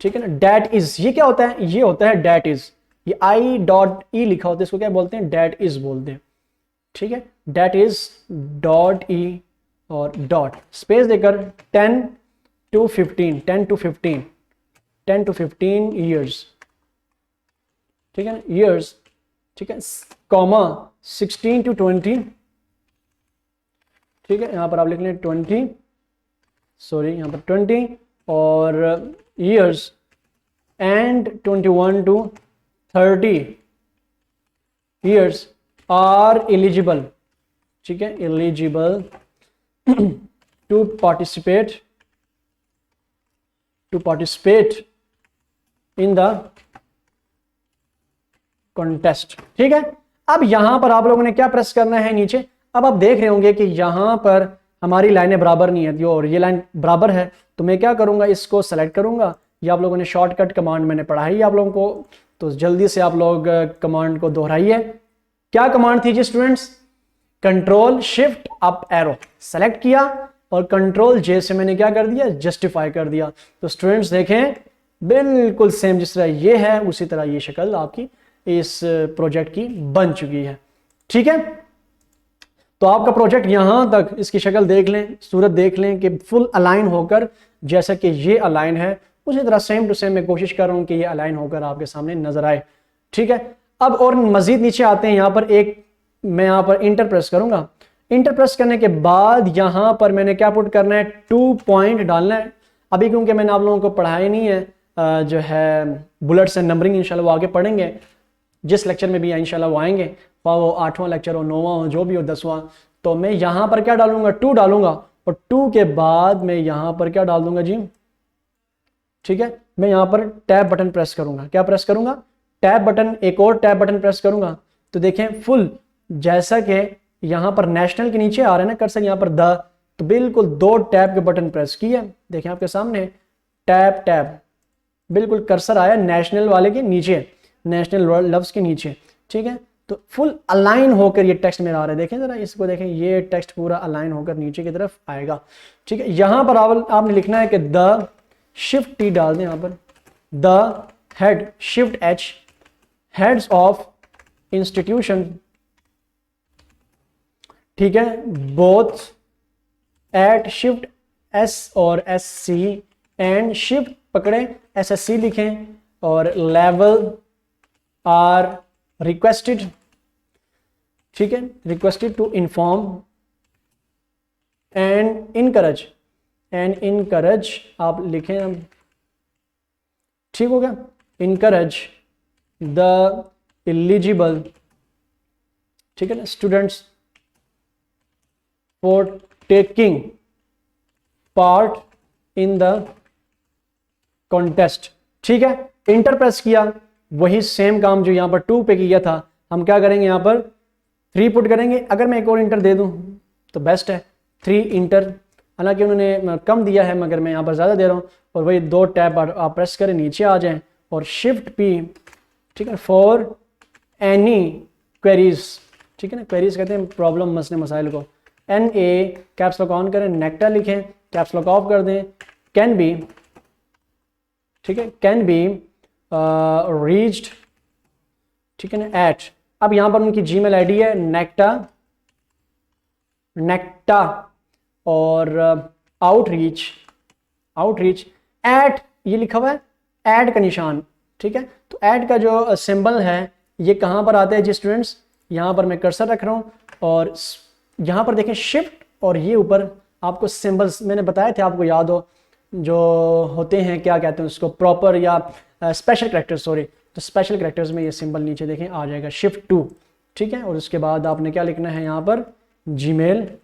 ठीक है ना। डेट इज, ये क्या होता है, ये होता है डेट इज, ये आई डॉट ई लिखा होता है, इसको क्या बोलते हैं, डेट इज बोलते हैं, ठीक है। डेट इज डॉट ई और डॉट स्पेस देकर 10 to 15, 10 to 15, 10 to 15 ईयर्स, ठीक है ना, ईयर्स, ठीक है, कॉमा 16 to 20, ठीक है, यहां पर आप लिख लें 20, सॉरी यहां पर 20 और years and 21 to 30 years are eligible, ठीक है, eligible to participate in the contest, ठीक है। अब यहां पर आप लोगों ने क्या प्रेस करना है नीचे, अब आप देख रहे होंगे कि यहां पर हमारी लाइनें बराबर नहीं है और ये लाइन बराबर है, तो मैं क्या करूंगा, इसको सेलेक्ट करूंगा। ये आप लोगों ने शॉर्टकट कमांड मैंने पढ़ाई आप लोगों को, तो जल्दी से आप लोग कमांड को दोहराइए। क्या कमांड थी जी students, control shift up arrow select किया और कंट्रोल जे से मैंने क्या कर दिया, जस्टिफाई कर दिया। तो स्टूडेंट्स देखें बिल्कुल सेम जिस तरह ये है उसी तरह ये शक्ल आपकी इस प्रोजेक्ट की बन चुकी है, ठीक है। तो आपका प्रोजेक्ट यहां तक इसकी शक्ल देख लें, सूरत देख लें कि फुल अलाइन होकर, जैसा कि ये अलाइन है उसी तरह सेम टू सेम मैं कोशिश कर रहा हूं कि ये अलाइन होकर आपके सामने नजर आए, ठीक है। अब और मजीद नीचे आते हैं, यहां पर एक मैं यहां पर इंटर प्रेस करूंगा। इंटर प्रेस करने के बाद यहां पर मैंने क्या पुट करना है, 2 पॉइंट डालना है। अभी क्योंकि मैंने आप लोगों को पढ़ाया नहीं है जो है बुलेट्स एंड नंबरिंग, इंशाल्लाह वो आगे पढ़ेंगे जिस लेक्चर में भी इंशाल्लाह वो आएंगे, वो 8वां लेक्चर हो, 9वां हो, जो भी हो, 10वां। तो मैं यहां पर क्या डालूंगा, 2 डालूंगा और 2 के बाद मैं यहां पर क्या डाल दूंगा जी, ठीक है। मैं यहां पर टैब बटन प्रेस करूंगा, क्या प्रेस करूंगा, टैब बटन, एक और टैब बटन प्रेस करूंगा। तो देखें फुल जैसा कि यहां पर नेशनल के नीचे आ रहा है ना कर्सर, यहां पर द, तो बिल्कुल 2 टैब के बटन प्रेस किए, देखें आपके सामने टैब टैब, बिल्कुल कर्सर आया नेशनल वाले के नीचे, नेशनल लफ्ज के नीचे, ठीक है। तो फुल अलाइन होकर ये टेक्स्ट मेरा आ रहा है, देखें जरा इसको, देखें ये टेक्स्ट पूरा अलाइन होकर नीचे की तरफ आएगा, ठीक है। यहां पर आपने लिखना है कि द, शिफ्ट टी डाल दें यहां पर, the head, shift H, heads of institution, ठीक है, बोथ एट, शिफ्ट एस और एस सी एंड शिफ्ट पकड़े एस एस सी लिखें और लेवल आर रिक्वेस्टेड, ठीक है, requested to inform and encourage, आप लिखें, ठीक हो गया, इनकरेज द एलिजिबल, ठीक है ना, students for taking part in the contest, ठीक है। इंटर प्रेस किया, वही सेम काम जो यहां पर 2 पे किया था, हम क्या करेंगे, यहां पर 3 पुट करेंगे। अगर मैं एक और इंटर दे दूं तो बेस्ट है, 3 इंटर, हालांकि उन्होंने कम दिया है मगर मैं यहां पर ज्यादा दे रहा हूं। और वही 2 टैब आप प्रेस करें, नीचे आ जाएं और शिफ्ट पी, ठीक है, फॉर एनी क्वेरीज, ठीक है ना, क्वेरीज कहते हैं प्रॉब्लम, मसले मसाइल को, N A caps lock on करें, नेक्टा लिखें, कैप्स लॉक ऑफ कर दें, कैन बी, ठीक है, कैन बी रीच्ड, ठीक है ना, एट, अब यहां पर उनकी जीमेल आईडी है नेक्टा और आउटरीच एट, ये लिखा हुआ है ऐड का निशान, ठीक है। तो ऐड का जो सिंबल है ये कहां पर आता है जी स्टूडेंट्स, यहां पर मैं कर्सर रख रहा हूं और यहां पर देखें शिफ्ट और ये ऊपर आपको सिंबल्स मैंने बताए थे, आपको याद हो, जो होते हैं क्या कहते हैं उसको, प्रॉपर या स्पेशल कैरेक्टर्स, सॉरी, तो स्पेशल कैरेक्टर्स में ये सिंबल नीचे देखें आ जाएगा, शिफ्ट 2, ठीक है। और उसके बाद आपने क्या लिखना है यहाँ पर gmail.com,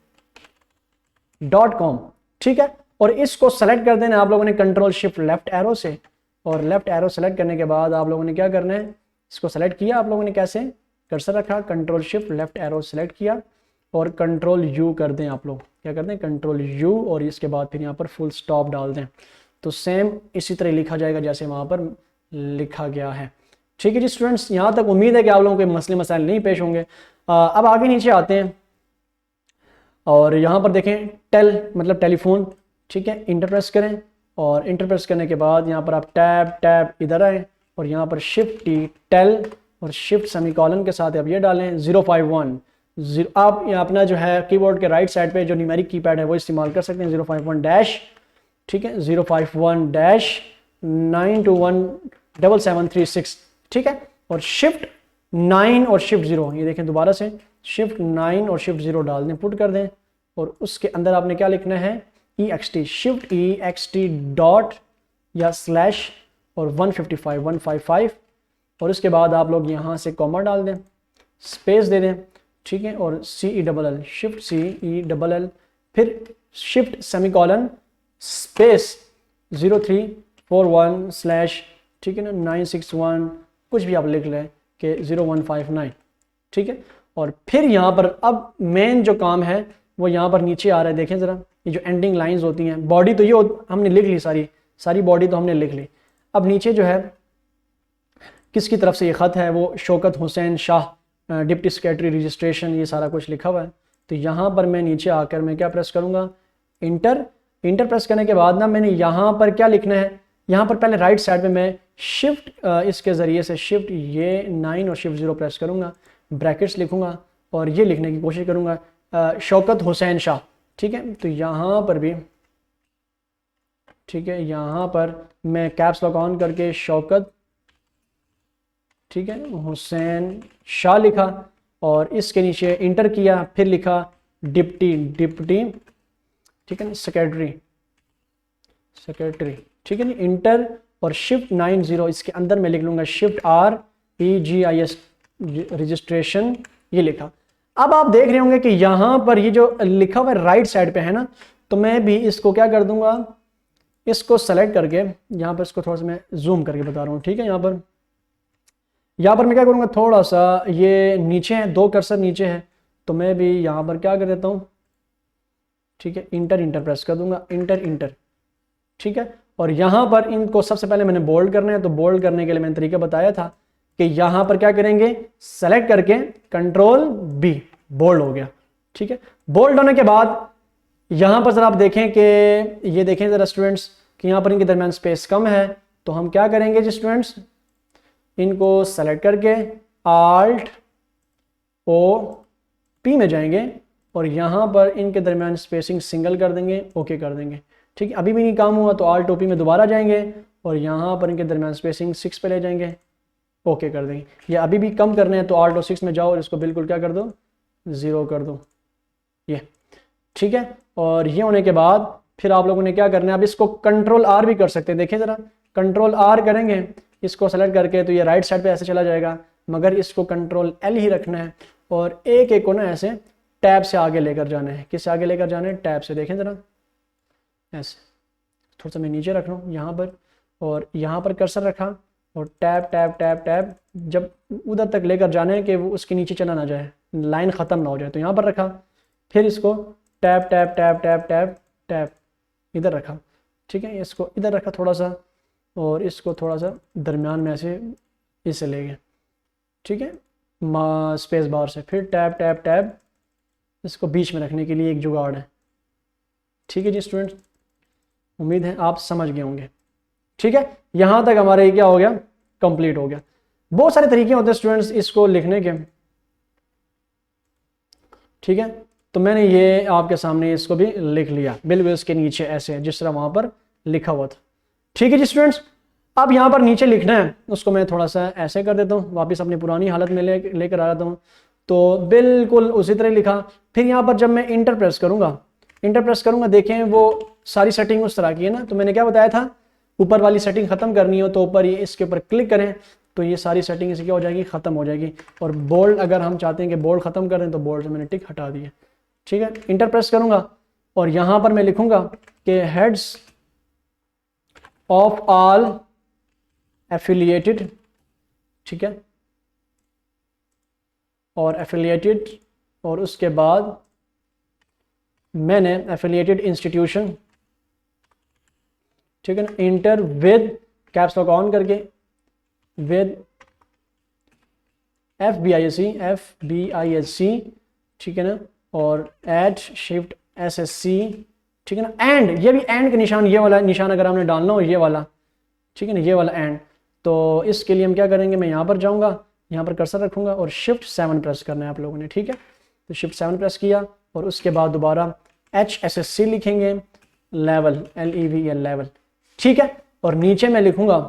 ठीक है। और इसको सेलेक्ट कर देना आप लोगों ने कंट्रोल शिफ्ट लेफ्ट एरो से, और लेफ्ट एरो सेलेक्ट करने के बाद आप लोगों ने क्या करना है, इसको सेलेक्ट किया आप लोगों ने, कैसे कर्सर रखा, control shift left arrow select किया और कंट्रोल यू कर दें, आप लोग क्या कर दें, कंट्रोल यू, और इसके बाद फिर यहाँ पर फुल स्टॉप डाल दें। तो सेम इसी तरह लिखा जाएगा जैसे वहाँ पर लिखा गया है, ठीक है जी स्टूडेंट्स। यहाँ तक उम्मीद है कि आप लोगों के मसले मसाइल नहीं पेश होंगे। अब आगे नीचे आते हैं और यहाँ पर देखें टेल मतलब टेलीफोन, ठीक है, इंटर प्रेस करें और इंटर प्रेस करने के बाद यहाँ पर आप टैब टैब इधर आए और यहाँ पर शिफ्ट टी टेल और शिफ्ट सेमीकोलन के साथ आप ये डालें 051 आप यहाँ अपना जो है कीबोर्ड के राइट साइड पे जो न्यूमेरिक कीपैड है वो इस्तेमाल कर सकते हैं 051 डैश, ठीक है, 051 डैश 9217736, ठीक है, और शिफ्ट 9 और शिफ्ट 0, ये देखें दोबारा से शिफ्ट 9 और शिफ्ट 0 डाल दें, पुट कर दें और उसके अंदर आपने क्या लिखना है EXT, शिफ्ट EXT डॉट या स्लैश और 155 और उसके बाद आप लोग यहाँ से कॉमा डाल दें, स्पेस दे दें, ठीक है, और CELL शिफ्ट CELL फिर शिफ्ट सेमीकोलन स्पेस 0341 स्लैश, ठीक है ना, 961 कुछ भी आप लिख लें कि 0159, ठीक है, और फिर यहाँ पर अब मेन जो काम है वो यहाँ पर नीचे आ रहा है, देखें ज़रा ये जो एंडिंग लाइंस होती हैं, बॉडी तो ये हमने लिख ली, सारी बॉडी तो हमने लिख ली। अब नीचे जो है किसकी तरफ से ये ख़त है, वो Shaukat Hussain Shah deputy secretary registration, ये सारा कुछ लिखा हुआ है। तो यहाँ पर मैं नीचे आकर मैं क्या प्रेस करूँगा, इंटर प्रेस करने के बाद ना मैंने यहाँ पर क्या लिखना है, यहाँ पर पहले राइट साइड पे मैं शिफ्ट इसके ज़रिए से शिफ्ट ये 9 और शिफ्ट 0 प्रेस करूँगा, ब्रैकेट्स लिखूँगा और ये लिखने की कोशिश करूँगा शौकत हुसैन शाह, ठीक है। तो यहाँ पर भी, ठीक है, यहाँ पर मैं कैप्स लॉक ऑन करके शौकत, ठीक है, हुसैन शाह लिखा और इसके नीचे इंटर किया, फिर लिखा डिप्टी, ठीक है, सेक्रेटरी, ठीक है, इंटर और शिफ्ट 90 इसके अंदर मैं लिख लूँगा शिफ्ट REGIS रजिस्ट्रेशन, ये लिखा। अब आप देख रहे होंगे कि यहाँ पर ये जो लिखा हुआ है राइट साइड पे है ना, तो मैं भी इसको क्या कर दूंगा, इसको सेलेक्ट करके यहाँ पर इसको थोड़ा सा मैं जूम करके बता रहा हूँ, ठीक है, यहाँ पर मैं क्या करूँगा, थोड़ा सा ये नीचे है, 2 कर्सर नीचे है, तो मैं भी यहाँ पर क्या कर देता हूँ, ठीक है, इंटर प्रेस कर दूंगा, इंटर, ठीक है, और यहाँ पर इनको सबसे पहले मैंने बोल्ड करना है। तो बोल्ड करने के लिए मैंने तरीका बताया था कि यहाँ पर क्या करेंगे, सेलेक्ट करके Ctrl+B, बोल्ड हो गया, ठीक है। बोल्ड होने के बाद यहाँ पर जरा आप देखें कि ये देखें ज़रा स्टूडेंट्स कि यहाँ पर इनके दरमियान स्पेस कम है, तो हम क्या करेंगे जी स्टूडेंट्स, इनको सेलेक्ट करके Alt+O+P में जाएंगे और यहाँ पर इनके दरमियान स्पेसिंग सिंगल कर देंगे, ओके कर देंगे, ठीक है। अभी भी नहीं काम हुआ तो Alt+O+P में दोबारा जाएंगे और यहाँ पर इनके दरमियान स्पेसिंग 6 पे ले जाएंगे, ओके कर देंगे। या अभी भी कम करने हैं तो Alt+6 में जाओ और इसको बिल्कुल क्या कर दो, 0 कर दो, ये ठीक है। और ये होने के बाद फिर आप लोगों ने क्या करना है, अब इसको Ctrl+R भी कर सकते हैं, देखिए ज़रा Ctrl+R करेंगे इसको सेलेक्ट करके तो ये राइट साइड पे ऐसे चला जाएगा, मगर इसको Ctrl+L ही रखना है और एक को ना ऐसे टैब से आगे लेकर जाना है। किससे आगे लेकर जाना है, टैब से, देखें ज़रा ऐसे, थोड़ा सा मैं नीचे रख रहा हूँ यहाँ पर और यहाँ पर कर्सर रखा और टैब टैब टैब टैब जब उधर तक लेकर जाने कि वो उसके नीचे चला ना जाए, लाइन ख़त्म ना हो जाए, तो यहाँ पर रखा, फिर इसको tab tab tab tab tab tab इधर रखा, ठीक है, इसको इधर रखा थोड़ा सा और इसको थोड़ा सा दरमियान में ऐसे इससे ले गए, ठीक है, स्पेस बार से, फिर टैब टैब टैब, इसको बीच में रखने के लिए एक जुगाड़ है, ठीक है जी स्टूडेंट्स, उम्मीद है आप समझ गए होंगे, ठीक है। यहाँ तक हमारे क्या हो गया, कंप्लीट हो गया। बहुत सारे तरीके होते हैं स्टूडेंट्स इसको लिखने के, ठीक है, तो मैंने ये आपके सामने इसको भी लिख लिया बिल्कुल इसके नीचे ऐसे जिस तरह वहाँ पर लिखा हुआ था, ठीक है जी स्टूडेंट्स। अब यहाँ पर नीचे लिखना है, उसको मैं थोड़ा सा ऐसे कर देता हूँ, वापस अपनी पुरानी हालत में लेकर आ जाता हूँ, तो बिल्कुल उसी तरह लिखा। फिर यहाँ पर जब मैं इंटर प्रेस करूँगा, देखें वो सारी सेटिंग उस तरह की है ना, तो मैंने क्या बताया था, ऊपर वाली सेटिंग ख़त्म करनी हो तो ऊपर ये इसके ऊपर क्लिक करें तो ये सारी सेटिंग इसकी क्या हो जाएगी, ख़त्म हो जाएगी। और बोल्ड अगर हम चाहते हैं कि बोल्ड ख़त्म करें तो बोल्ड से मैंने टिक हटा दिया, ठीक है। इंटर प्रेस करूँगा और यहाँ पर मैं लिखूँगा कि हेड्स ऑफ ऑल एफिलिएटेड, ठीक है, और एफिलिएटेड, और उसके बाद मैंने एफिलिएटेड इंस्टीट्यूशन, ठीक है ना, inter with caps lock on करके विद FBISC, ठीक है ना, और एड शिफ्ट SSC, ठीक है ना। एंड, ये भी एंड का निशान, ये वाला निशान अगर हमने डालना हो, ये वाला, ठीक है ना, ये वाला एंड, तो इसके लिए हम क्या करेंगे, मैं यहाँ पर जाऊँगा, यहाँ पर कर्सर रखूँगा और शिफ्ट 7 प्रेस करना है आप लोगों ने, ठीक है। तो शिफ्ट 7 प्रेस किया और उसके बाद दोबारा HSSC लिखेंगे, लेवल, LEVL, लेवल, ठीक है। और नीचे मैं लिखूँगा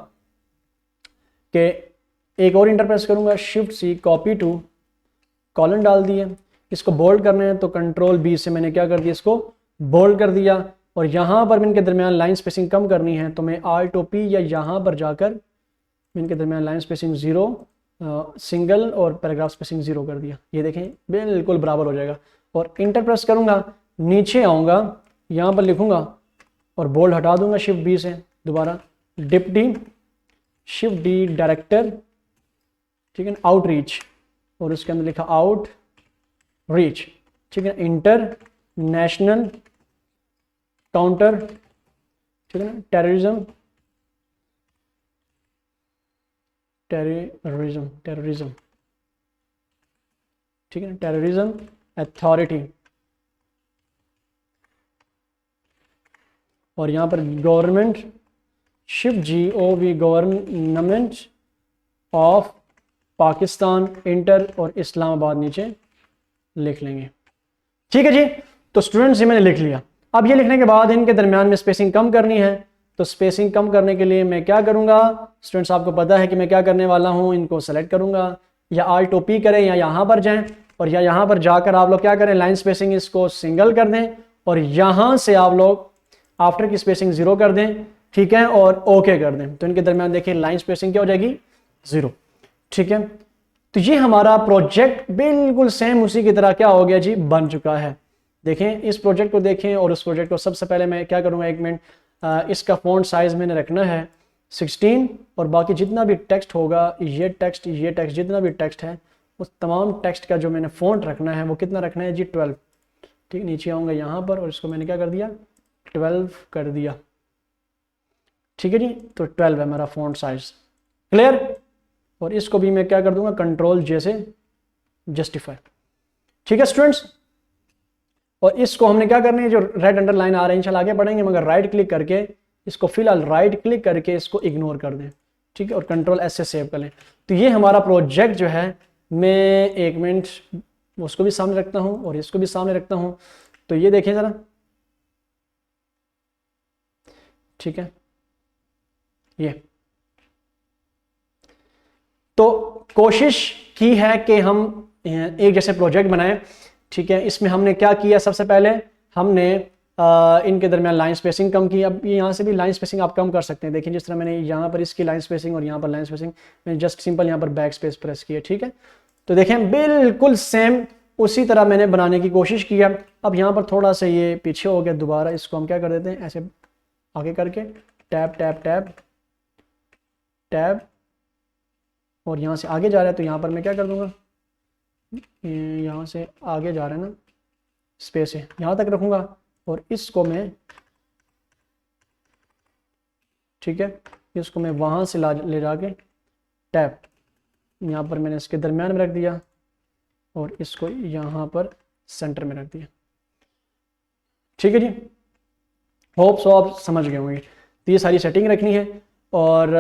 कि एक और इंटर प्रेस करूँगा, shift C, copy to, colon डाल दिए। इसको बोल्ड करना है तो कंट्रोल B से मैंने क्या कर दिया, इसको बोल्ड कर दिया। और यहाँ पर इनके दरमियान लाइन स्पेसिंग कम करनी है तो मैं Alt+P या यहाँ पर जाकर इनके दरमियान लाइन स्पेसिंग 0, सिंगल और पैराग्राफ स्पेसिंग 0 कर दिया। ये देखें बिल्कुल बराबर हो जाएगा। और इंटर प्रेस करूँगा, नीचे आऊँगा, यहाँ पर लिखूँगा और बोल्ड हटा दूंगा शिफ्ट B से, दोबारा डिप्टी, शिफ्ट D, डायरेक्टर, ठीक है ना, आउटरीच, और उसके अंदर लिखा आउट रीच, ठीक है, इंटरनेशनल काउंटर, ठीक है ना, टेररिज्म, ठीक है ना, टेररिज्म अथॉरिटी, और यहाँ पर government, shift GOV, government of Pakistan, inter और इस्लामाबाद नीचे लिख लेंगे, ठीक है जी। तो स्टूडेंट्स ये मैंने लिख लिया। अब ये लिखने के बाद इनके दरमियान में स्पेसिंग कम करनी है, तो स्पेसिंग कम करने के लिए मैं क्या करूँगा स्टूडेंट्स, आपको पता है कि मैं क्या करने वाला हूँ, इनको सेलेक्ट करूँगा, या Alt+P करें या यहाँ पर जाएं, और या यहाँ पर जाकर आप लोग क्या करें, लाइन स्पेसिंग इसको सिंगल कर दें और यहाँ से आप लोग आफ्टर की स्पेसिंग 0 कर दें, ठीक है, और ओके कर दें। तो इनके दरमियान देखिए लाइन स्पेसिंग क्या हो जाएगी, 0, ठीक है। तो ये हमारा प्रोजेक्ट बिल्कुल सेम उसी की तरह क्या हो गया जी, बन चुका है। देखें इस प्रोजेक्ट को देखें और उस प्रोजेक्ट को। सबसे पहले मैं क्या करूँगा, 1 मिनट, इसका फ़ॉन्ट साइज़ मैंने रखना है 16 और बाकी जितना भी टेक्स्ट होगा, ये टेक्स्ट जितना भी टेक्स्ट है उस तमाम टेक्स्ट का जो मैंने फ़ॉन्ट रखना है वो कितना रखना है जी, 12, ठीक। नीचे आऊँगा यहाँ पर और इसको मैंने क्या कर दिया, 12 कर दिया, ठीक है जी। तो 12 है मेरा फ़ॉन्ट साइज़, क्लियर। और इसको भी मैं क्या कर दूंगा, कंट्रोल J से जस्टिफाई, ठीक है स्टूडेंट्स। और इसको हमने क्या करना है, जो रेड अंडरलाइन आ रहा है इंशाल्लाह आगे बढ़ेंगे, मगर राइट क्लिक करके इसको फिलहाल राइट क्लिक करके इसको इग्नोर कर दें, ठीक है, और कंट्रोल S से सेव कर लें। तो ये हमारा प्रोजेक्ट जो है, मैं 1 मिनट उसको भी सामने रखता हूँ और इसको भी सामने रखता हूँ। तो ये देखें ज़रा, ठीक है, ये तो कोशिश की है कि हम एक जैसे प्रोजेक्ट बनाएं, ठीक है। इसमें हमने क्या किया, सबसे पहले हमने इनके दरमियान लाइन स्पेसिंग कम की। अब यहाँ से भी लाइन स्पेसिंग आप कम कर सकते हैं। देखिए जिस तरह मैंने यहाँ पर इसकी लाइन स्पेसिंग और यहाँ पर लाइन स्पेसिंग, मैंने जस्ट सिंपल यहाँ पर बैक स्पेस प्रेस किया, ठीक है। तो देखें बिल्कुल सेम उसी तरह मैंने बनाने की कोशिश किया। अब यहाँ पर थोड़ा सा ये पीछे हो गया, दोबारा इसको हम क्या कर देते हैं, ऐसे आगे करके टैब टैब टैब टैब, और यहाँ से आगे जा रहा है तो यहाँ पर मैं क्या कर दूंगा, यहाँ से आगे जा रहा है ना, स्पेस है, यहाँ तक रखूँगा और इसको मैं, ठीक है, इसको मैं वहाँ से ले जाके टैब यहाँ पर मैंने इसके दरमियान में रख दिया और इसको यहाँ पर सेंटर में रख दिया, ठीक है जी। होप सो आप समझ गए होंगे। तो ये सारी सेटिंग रखनी है। और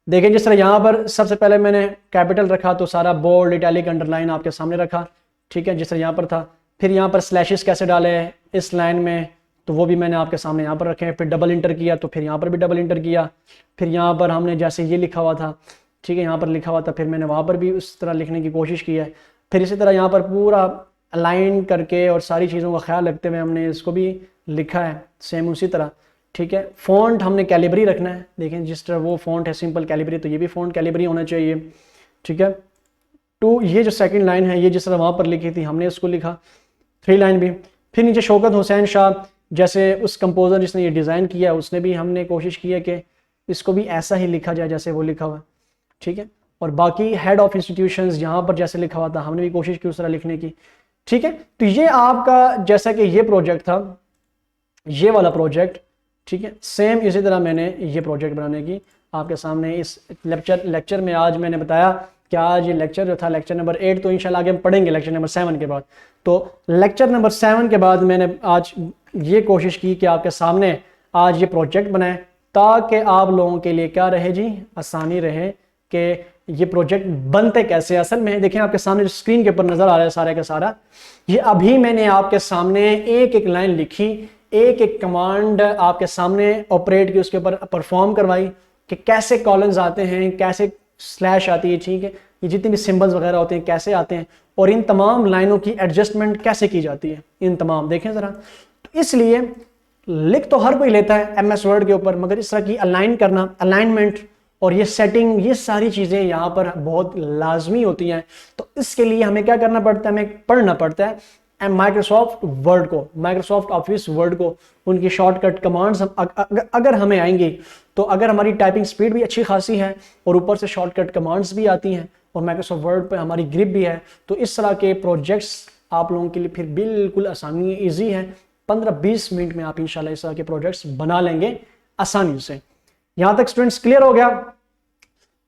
देखें जिस तरह यहाँ पर सबसे पहले मैंने कैपिटल रखा तो सारा बोल्ड, इटैलिक, अंडरलाइन आपके सामने रखा, ठीक है, जिस तरह यहाँ पर था। फिर यहाँ पर स्लैशेस कैसे डाले इस लाइन में, तो वो भी मैंने आपके सामने यहाँ पर रखे। फिर डबल इंटर किया तो फिर यहाँ पर भी डबल इंटर किया। फिर यहाँ पर हमने जैसे ये लिखा हुआ था, ठीक है, यहाँ पर लिखा हुआ था, फिर मैंने वहाँ पर भी उस तरह लिखने की कोशिश की है। फिर इसी तरह यहाँ पर पूरा अलाइन करके और सारी चीज़ों का ख्याल रखते हुए हमने इसको भी लिखा है सेम उसी तरह, ठीक है। फ़ॉन्ट हमने कैलिबरी रखना है। देखें जिस तरह वो फ़ॉन्ट है सिंपल कैलिबरी, तो ये भी फ़ॉन्ट कैलिबरी होना चाहिए, ठीक है। टू, ये जो सेकंड लाइन है ये जिस तरह वहाँ पर लिखी थी हमने इसको लिखा, 3 लाइन भी। फिर नीचे शौकत हुसैन शाह, जैसे उस कंपोज़र जिसने ये डिज़ाइन किया उसने भी हमने कोशिश की है कि इसको भी ऐसा ही लिखा जाए जैसे वो लिखा हुआ, ठीक है। और बाकी हेड ऑफ इंस्टीट्यूशंस यहाँ पर जैसे लिखा हुआ था हमने भी कोशिश की उस तरह लिखने की, ठीक है। तो ये आपका जैसा कि ये प्रोजेक्ट था, ये वाला प्रोजेक्ट, ठीक है, सेम इसी तरह मैंने ये प्रोजेक्ट बनाने की आपके सामने इस लेक्चर में आज मैंने बताया क्या आज ये लेक्चर जो था लेक्चर नंबर 8, तो इंशाल्लाह आगे हम पढ़ेंगे लेक्चर नंबर 7 के बाद। तो लेक्चर नंबर 7 के बाद मैंने आज ये कोशिश की कि आपके सामने आज ये प्रोजेक्ट बनाए ताकि आप लोगों के लिए क्या रहे जी, आसानी रहे कि ये प्रोजेक्ट बनते कैसे। असल में देखें आपके सामने जो स्क्रीन के ऊपर नजर आ रहा है सारा का सारा, ये अभी मैंने आपके सामने एक एक लाइन लिखी, एक एक कमांड आपके सामने ऑपरेट की, उसके ऊपर परफॉर्म करवाई कि कैसे कॉलम्स आते हैं, कैसे स्लैश आती है, ठीक है, ये जितने भी सिंबल्स वगैरह होते हैं कैसे आते हैं, और इन तमाम लाइनों की एडजस्टमेंट कैसे की जाती है, इन तमाम देखें ज़रा। तो इसलिए लिख तो हर कोई लेता है MS वर्ड के ऊपर, मगर इस तरह की अलाइन करना, अलाइनमेंट और ये सेटिंग, ये सारी चीज़ें यहाँ पर बहुत लाजमी होती हैं। तो इसके लिए हमें क्या करना पड़ता है, हमें पढ़ना पड़ता है माइक्रोसॉफ्ट वर्ड को, माइक्रोसॉफ्ट ऑफिस वर्ड को, उनकी शॉर्टकट कमांड्स अगर हमें आएंगी, तो अगर हमारी टाइपिंग स्पीड भी अच्छी खासी है और ऊपर से शॉर्टकट कमांड्स भी आती हैं और माइक्रोसॉफ्ट वर्ड पे हमारी ग्रिप भी है, तो इस तरह के प्रोजेक्ट्स आप लोगों के लिए फिर बिल्कुल आसानी, ईजी है। 15-20 मिनट में आप इंशाल्लाह इस तरह के प्रोजेक्ट्स बना लेंगे आसानी से। यहां तक स्टूडेंट्स क्लियर हो गया?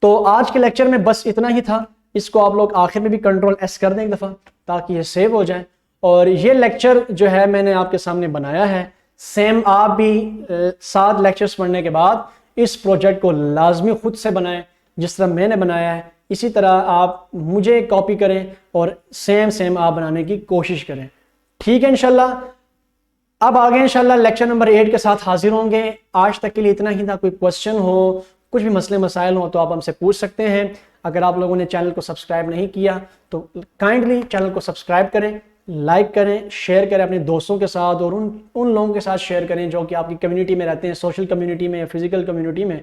तो आज के लेक्चर में बस इतना ही था। इसको आप लोग आखिर में भी Ctrl+S कर दें एक दफ़ा ताकि ये सेव हो जाए। और ये लेक्चर जो है मैंने आपके सामने बनाया है, सेम आप भी 7 लेक्चर्स पढ़ने के बाद इस प्रोजेक्ट को लाजमी खुद से बनाएं जिस तरह मैंने बनाया है। इसी तरह आप मुझे कॉपी करें और सेम आप बनाने की कोशिश करें, ठीक है इंशाल्लाह। अब आगे इंशाल्लाह लेक्चर नंबर 8 के साथ हाजिर होंगे। आज तक के लिए इतना ही था। कोई क्वेश्चन हो, कुछ भी मसले मसाइल हो तो आप हमसे पूछ सकते हैं। अगर आप लोगों ने चैनल को सब्सक्राइब नहीं किया तो काइंडली चैनल को सब्सक्राइब करें, लाइक करें, शेयर करें अपने दोस्तों के साथ, और उन लोगों के साथ शेयर करें जो कि आपकी कम्युनिटी में रहते हैं, सोशल कम्युनिटी में या फिजिकल कम्युनिटी में,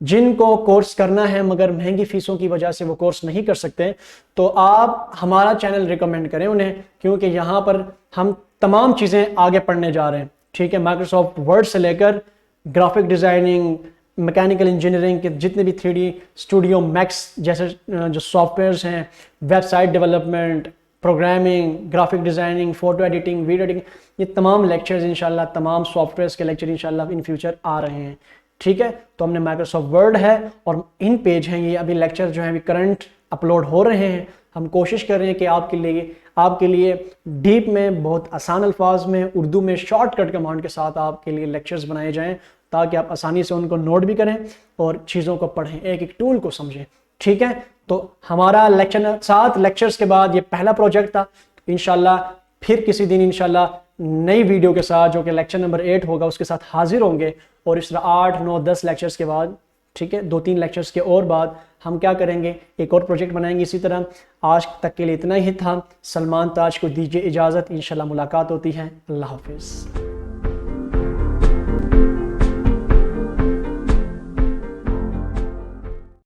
जिनको कोर्स करना है मगर महंगी फीसों की वजह से वो कोर्स नहीं कर सकते। तो आप हमारा चैनल रिकमेंड करें उन्हें, क्योंकि यहाँ पर हम तमाम चीज़ें आगे पढ़ने जा रहे हैं, ठीक है। माइक्रोसॉफ्ट वर्ड से लेकर ग्राफिक डिज़ाइनिंग, मैकेनिकल इंजीनियरिंग के जितने भी 3D स्टूडियो मैक्स जैसे जो सॉफ्टवेयर्स हैं, website development, programming, graphic designing, photo editing, video editing, ये तमाम लेक्चर्स इंशाल्लाह, तमाम सॉफ्टवेयर्स के लेक्चर इंशाल्लाह इन फ्यूचर आ रहे हैं, ठीक है। तो हमने माइक्रोसॉफ्ट वर्ड है और इन पेज हैं, ये अभी लेक्चर जो हैं अभी करंट अपलोड हो रहे हैं। हम कोशिश कर रहे हैं कि आपके लिए डीप में, बहुत आसान अल्फाज में, उर्दू में शॉर्टकट कमांड के साथ आपके लिए लेक्चर्स बनाए जाएं ताकि आप आसानी से उनको नोट भी करें और चीज़ों को पढ़ें, एक एक टूल को समझें, ठीक है। तो हमारा 7 लेक्चर्स के बाद ये पहला प्रोजेक्ट था। इंशाल्लाह फिर किसी दिन इंशाल्लाह नई वीडियो के साथ जो कि लेक्चर नंबर 8 होगा उसके साथ हाजिर होंगे। और इस तरह 8, 9, 10 लेक्चर्स के बाद, ठीक है, 2-3 लेक्चर्स के और बाद हम क्या करेंगे, एक और प्रोजेक्ट बनाएंगे इसी तरह। आज तक के लिए इतना ही था। सलमान ताज को दीजिए इजाज़त, इंशाल्लाह मुलाकात होती है। अल्लाह हाफिज़।